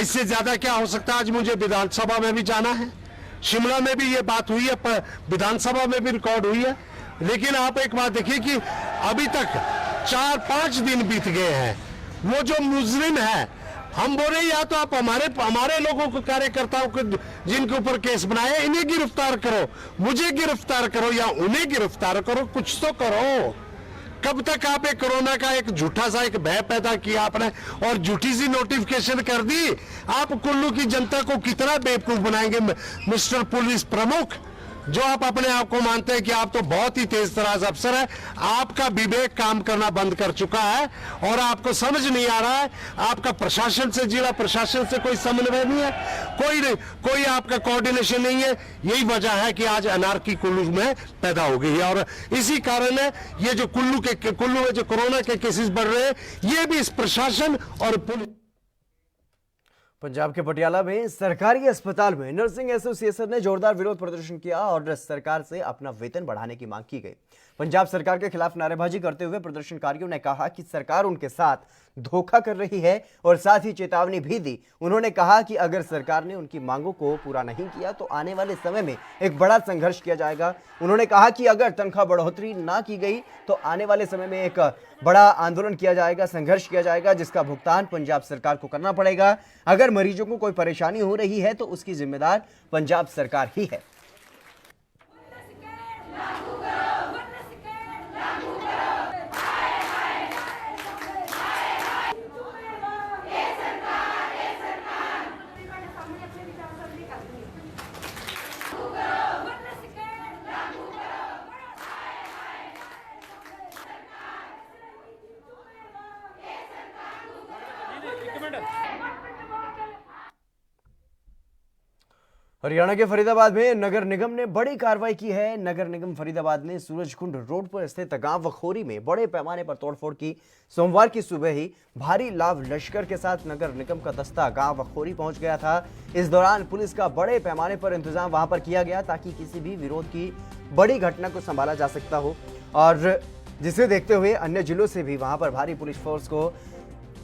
इससे ज्यादा क्या हो सकता है? आज मुझे विधानसभा में भी जाना है, शिमला में भी ये बात हुई है, विधानसभा में भी रिकॉर्ड हुई है। लेकिन आप एक बात देखिए कि अभी तक 4-5 दिन बीत गए हैं। वो जो मुजरिम है, हम बोले या तो आप हमारे लोगों को, कार्यकर्ताओं को जिनके ऊपर केस बनाए, इन्हें गिरफ्तार करो, मुझे गिरफ्तार करो या उन्हें गिरफ्तार करो, कुछ तो करो। कब तक आप एक कोरोना का एक झूठा सा एक भय पैदा किया आपने और झूठी सी नोटिफिकेशन कर दी। आप कुल्लू की जनता को कितना बेवकूफ बनाएंगे मिस्टर पुलिस प्रमुख, जो आप अपने आप को मानते हैं कि आप तो बहुत ही तेज तराज अफसर है। आपका विवेक काम करना बंद कर चुका है और आपको समझ नहीं आ रहा है। आपका प्रशासन से, जिला प्रशासन से कोई समन्वय नहीं है, कोई आपका कोऑर्डिनेशन नहीं है। यही वजह है कि आज अनार्की कुल्लू में पैदा हो गई है और इसी कारण है ये जो कुल्लू में जो कोरोना के केसेस बढ़ रहे हैं, ये भी इस प्रशासन और पुलिस। पंजाब के पटियाला में सरकारी अस्पताल में नर्सिंग एसोसिएशन ने जोरदार विरोध प्रदर्शन किया और सरकार से अपना वेतन बढ़ाने की मांग की गई। पंजाब सरकार के खिलाफ नारेबाजी करते हुए प्रदर्शनकारियों ने कहा कि सरकार उनके साथ धोखा कर रही है और साथ ही चेतावनी भी दी। उन्होंने कहा कि अगर सरकार ने उनकी मांगों को पूरा नहीं किया तो आने वाले समय में एक बड़ा संघर्ष किया जाएगा। उन्होंने कहा कि अगर तनख्वाह बढ़ोतरी ना की गई तो आने वाले समय में एक बड़ा आंदोलन किया जाएगा, संघर्ष किया जाएगा, जिसका भुगतान पंजाब सरकार को करना पड़ेगा। अगर मरीजों को कोई परेशानी हो रही है तो उसकी जिम्मेदार पंजाब सरकार ही है। हरियाणा के फरीदाबाद में नगर निगम ने बड़ी कार्रवाई की है। नगर निगम फरीदाबाद ने सूरजकुंड रोड पर स्थित गांव वखोरी में बड़े पैमाने पर तोड़फोड़ की। सोमवार की सुबह ही भारी लाभ लश्कर के साथ नगर निगम का दस्ता गांव वखोरी पहुंच गया था। इस दौरान पुलिस का बड़े पैमाने पर इंतजाम वहां पर किया गया ताकि किसी भी विरोध की बड़ी घटना को संभाला जा सकता हो और जिसे देखते हुए अन्य जिलों से भी वहां पर भारी पुलिस फोर्स को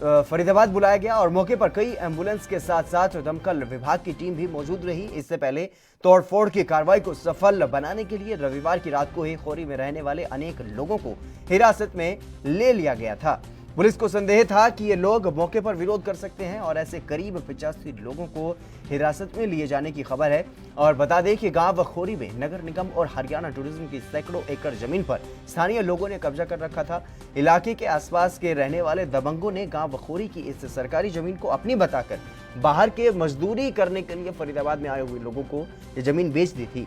फरीदाबाद बुलाया गया और मौके पर कई एम्बुलेंस के साथ साथ दमकल विभाग की टीम भी मौजूद रही। इससे पहले तोड़फोड़ की कार्रवाई को सफल बनाने के लिए रविवार की रात को ही खोरी में रहने वाले अनेक लोगों को हिरासत में ले लिया गया था। पुलिस को संदेह था कि ये लोग मौके पर विरोध कर सकते हैं और ऐसे करीब 85 लोगों को हिरासत में लिए जाने की खबर है। और बता दें कि गांव खोरी में नगर निगम और हरियाणा टूरिज्म की सैकड़ों एकड़ जमीन पर स्थानीय लोगों ने कब्जा कर रखा था। इलाके के आसपास के रहने वाले दबंगों ने गांव खोरी की इस सरकारी जमीन को अपनी बताकर बाहर के मजदूरी करने के लिए फरीदाबाद में आए हुए लोगों को ये जमीन बेच दी थी।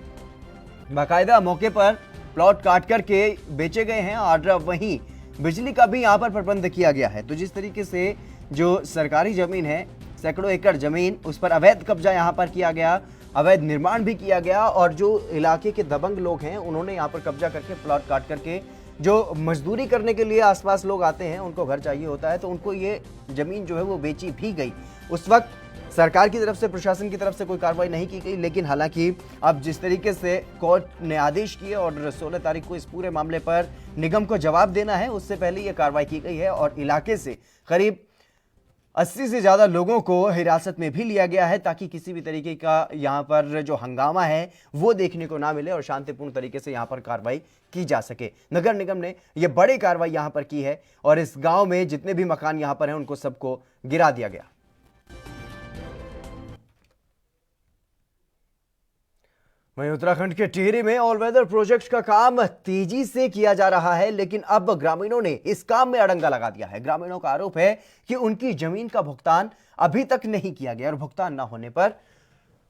बाकायदा मौके पर प्लॉट काट करके बेचे गए हैं और वहीं बिजली का भी यहाँ पर प्रबंध किया गया है। तो जिस तरीके से जो सरकारी जमीन है, सैकड़ों एकड़ जमीन, उस पर अवैध कब्जा यहाँ पर किया गया, अवैध निर्माण भी किया गया और जो इलाके के दबंग लोग हैं उन्होंने यहाँ पर कब्जा करके प्लॉट काट करके जो मजदूरी करने के लिए आसपास लोग आते हैं, उनको घर चाहिए होता है, तो उनको ये जमीन जो है वो बेची भी गई। उस वक्त सरकार की तरफ से, प्रशासन की तरफ से कोई कार्रवाई नहीं की गई, लेकिन हालांकि अब जिस तरीके से कोर्ट ने आदेश किए और 16 तारीख को इस पूरे मामले पर निगम को जवाब देना है, उससे पहले यह कार्रवाई की गई है और इलाके से करीब 80 से ज्यादा लोगों को हिरासत में भी लिया गया है ताकि किसी भी तरीके का यहाँ पर जो हंगामा है वो देखने को ना मिले और शांतिपूर्ण तरीके से यहाँ पर कार्रवाई की जा सके। नगर निगम ने यह बड़ी कार्रवाई यहाँ पर की है और इस गांव में जितने भी मकान यहाँ पर हैं उनको सबको गिरा दिया गया। वहीं उत्तराखंड के टिहरी में ऑल वेदर प्रोजेक्ट का काम तेजी से किया जा रहा है, लेकिन अब ग्रामीणों ने इस काम में अड़ंगा लगा दिया है। ग्रामीणों का आरोप है कि उनकी जमीन का भुगतान अभी तक नहीं किया गया और भुगतान न होने पर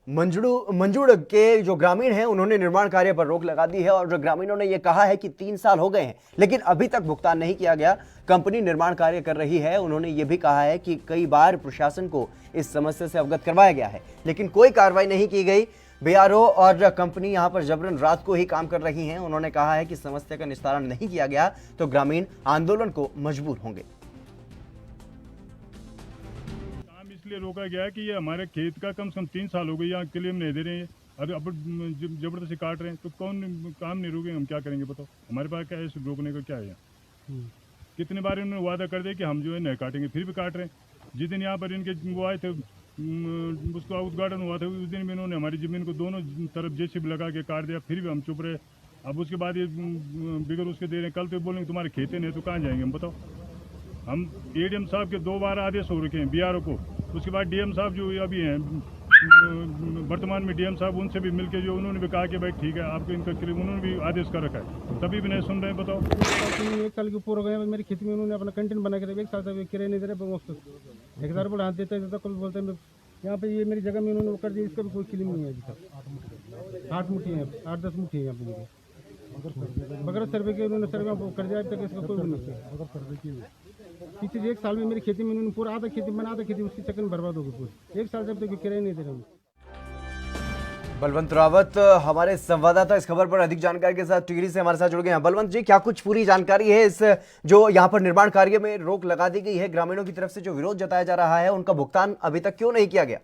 मंजुड़ के जो ग्रामीण हैं उन्होंने निर्माण कार्य पर रोक लगा दी है और ग्रामीणों ने यह कहा है कि 3 साल हो गए हैं लेकिन अभी तक भुगतान नहीं किया गया। कंपनी निर्माण कार्य कर रही है। उन्होंने यह भी कहा है कि कई बार प्रशासन को इस समस्या से अवगत करवाया गया है लेकिन कोई कार्रवाई नहीं की गई। बीआरओ और कंपनी यहां पर जबरन रात को ही काम कर रही हैं। उन्होंने कहा है कि समस्या का निस्तारण नहीं किया गया तो ग्रामीण आंदोलन को मजबूर होंगे। काम इसलिए रोका गया है कि ये हमारे खेत का कम से कम 3 साल हो गए, यहाँ क्लेम नहीं दे रहे हैं, अब जबरदस्ती काट रहे हैं तो कौन काम नहीं रोके, हम क्या करेंगे बताओ। हमारे पास क्या है रोकने का, क्या है यहाँ। कितने बार इन्होंने वादा कर दिया कि हम जो है नहीं काटेंगे, फिर भी काट रहे हैं। जिस दिन यहाँ पर इनके वो आए थे, उसका उद्घाटन हुआ था, उस दिन भी इन्होंने हमारी ज़मीन को दोनों तरफ जेसीबी लगा के काट दिया, फिर भी हम चुप रहे। अब उसके बाद ये बिगड़ उसके दे रहे हैं। कल तो बोलेंगे तुम्हारे खेते नहीं तो कहाँ जाएंगे हम बताओ। हम एडीएम साहब के 2 बार आदेश हो रखे हैं बीआरओ को, उसके बाद डीएम साहब जो अभी हैं वर्तमान में डीएम साहब, उनसे भी मिलके जो उन्होंने भी कहा कि भाई ठीक है आपको इनका उन्होंने भी आदेश कर रखा है, तभी भी नहीं सुन रहे हैं बताओ। 1 साल के ऊपर हो गए मेरी खेती में, उन्होंने अपना कंटेंट बना के 1 साल से किराए नहीं दे रहे। ठेकेदार बोला हाथ देते कल बोलते हैं यहाँ पे ये मेरी जगह में उन्होंने कर दिया, इसका भी कोई क्लीम नहीं है अभी तक। 8 मुट्ठी है, 8-10 मुट्ठी है यहाँ पे बगैर सर्वे के उन्होंने सर्वे कर दिया, अभी तक इसका कोई भी नहीं। पिछले 1 साल में मेरी खेती में उन्होंने पूरा आधा खेती बना, आधा खेती उसकी चक्कर में बर्बाद हो गई पूरी। 1 साल से अब तक किराए नहीं दे रहे। बलवंत रावत हमारे संवाददाता इस खबर पर अधिक जानकारी के साथ टिहरी से हमारे साथ जुड़ गए हैं। बलवंत जी, क्या कुछ पूरी जानकारी है इस जो यहाँ पर निर्माण कार्य में रोक लगा दी गई है, ग्रामीणों की तरफ से जो विरोध जताया जा रहा है उनका भुगतान अभी तक क्यों नहीं किया गया?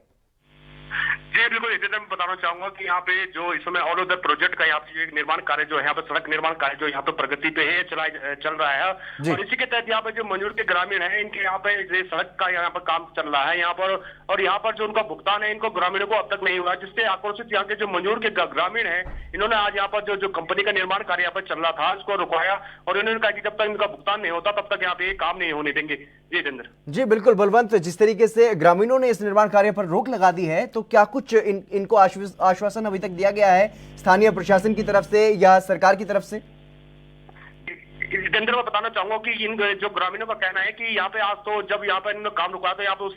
जी बिल्कुल, इसे मैं बताना चाहूंगा कि यहाँ पे जो इस समय ऑल ओवर प्रोजेक्ट का यहाँ पे निर्माण कार्य जो है, यहाँ पे सड़क निर्माण कार्य जो यहाँ पे प्रगति पे है, चल रहा है और इसी के तहत यहाँ पे जो मंजूर के ग्रामीण है इनके यहाँ पे सड़क का यहाँ पर काम चल रहा है यहाँ पर, और यहाँ पर जो उनका भुगतान है इनको ग्रामीणों को अब तक नहीं हुआ, जिससे आक्रोशित यहाँ के जो मंजूर के ग्रामीण है इन्होंने आज यहाँ पर जो कंपनी का निर्माण कार्य यहाँ पर चल रहा था उसको रुकवाया और इन्होंने कहा कि जब तक इनका भुगतान नहीं होता तब तक यहाँ पे काम नहीं होने देंगे। जी जितेंद्र। जी बिल्कुल बलवंत, जिस तरीके से ग्रामीणों ने इस निर्माण कार्य पर रोक लगा दी है तो क्या कुछ इनको आश्वासन अभी तक दिया गया है स्थानीय प्रशासन की तरफ से या सरकार की तरफ से? जितेंद्र, मैं बताना चाहूंगा कि इन जो ग्रामीणों का कहना है कि यहाँ पे आज तो जब यहाँ पे इन्होंने काम रुका था यहाँ पे उस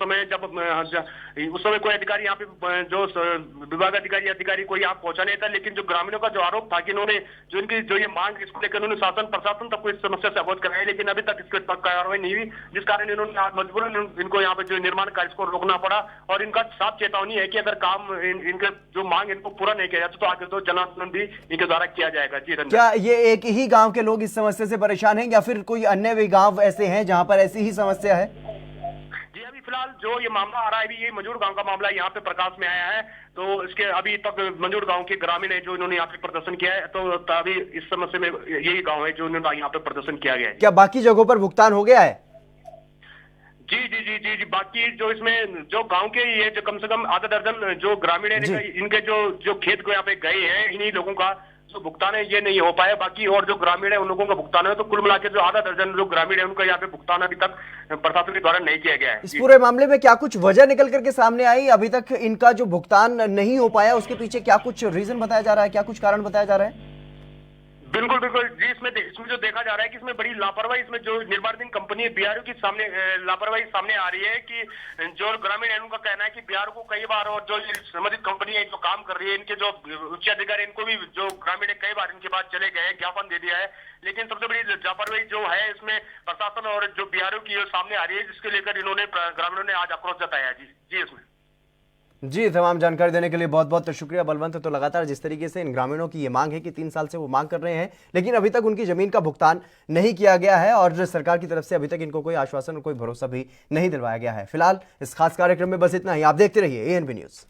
समय कोई अधिकारी यहाँ पे जो विभाग अधिकारी कोई यहाँ पहुंचा नहीं था, लेकिन जो ग्रामीणों का जो आरोप था कि इन्होंने जो इनकी जो ये मांग इसको लेकर उन्होंने शासन प्रशासन तक को इस समस्या से अवगत कराया, लेकिन अभी तक इसके तक कार्रवाई नहीं हुई, जिस कारण इन्होंने आज मजबूरन इनको यहाँ पे जो निर्माण कार्य इसको रोकना पड़ा और इनका साफ चेतावनी है कि अगर काम इनका जो मांग इनको पूरा नहीं किया जाता तो आगे तो जन आंदोलन भी इनके द्वारा किया जाएगा। जी क्या ये एक ही गाँव के लोग इस समस्या से परेशान हैं या फिर कोई अन्य भी गांव ऐसे हैं जहां पर ऐसी ही समस्या है? जी अभी फिलहाल जो ये मामला आ रहा है, ये मंजूर गांव का मामला यहाँ पे प्रकाश में आया है, तो इसके अभी तक मंजूर गांव के ग्रामीण है जो इन्होंने यहाँ पे प्रदर्शन किया है, तो अभी इस समस्या में यही गांव है जो इन्होंने यहाँ पे प्रदर्शन किया गया है। क्या बाकी जगहों पर भुगतान हो गया है? जी बाकी जो इसमें जो गांव के ये जो कम से कम आधा दर्जन जो ग्रामीण है इनके जो खेत को यहाँ पे गए हैं, इन्हीं लोगों का जो भुगतान है ये नहीं हो पाया। बाकी और जो ग्रामीण है उन लोगों का भुगतान है, तो कुल मिलाकर जो आधा दर्जन जो ग्रामीण है उनका यहाँ पे भुगतान अभी तक प्रशासन के द्वारा नहीं किया गया है। इस पूरे मामले में क्या कुछ वजह निकल करके सामने आई? अभी तक इनका जो भुगतान नहीं हो पाया उसके पीछे क्या कुछ रीजन बताया जा रहा है, क्या कुछ कारण बताया जा रहा है? बिल्कुल जी, इसमें जो देखा जा रहा है कि इसमें बड़ी लापरवाही, इसमें जो निर्माणाधीन कंपनी है बीआरओ की सामने लापरवाही सामने आ रही है कि जो ग्रामीण है उनका कहना है कि बीआरओ को कई बार, और जो संबंधित कंपनी है जो काम कर रही है, इनके जो उच्च अधिकारी इनको भी जो ग्रामीण है कई बार इनके पास चले गए, ज्ञापन दे दिया है, लेकिन सबसे बड़ी लापरवाही जो है इसमें प्रशासन और जो बीआरओ की सामने आ रही है, जिसके लेकर इन्होंने ग्रामीणों ने आज आक्रोश जताया जी इसमें। जी, तमाम जानकारी देने के लिए बहुत बहुत शुक्रिया बलवंत। तो लगातार जिस तरीके से इन ग्रामीणों की ये मांग है कि 3 साल से वो मांग कर रहे हैं, लेकिन अभी तक उनकी जमीन का भुगतान नहीं किया गया है और सरकार की तरफ से अभी तक इनको कोई आश्वासन और कोई भरोसा भी नहीं दिलवाया गया है। फिलहाल इस खास कार्यक्रम में बस इतना ही। आप देखते रहिए ANB न्यूज़।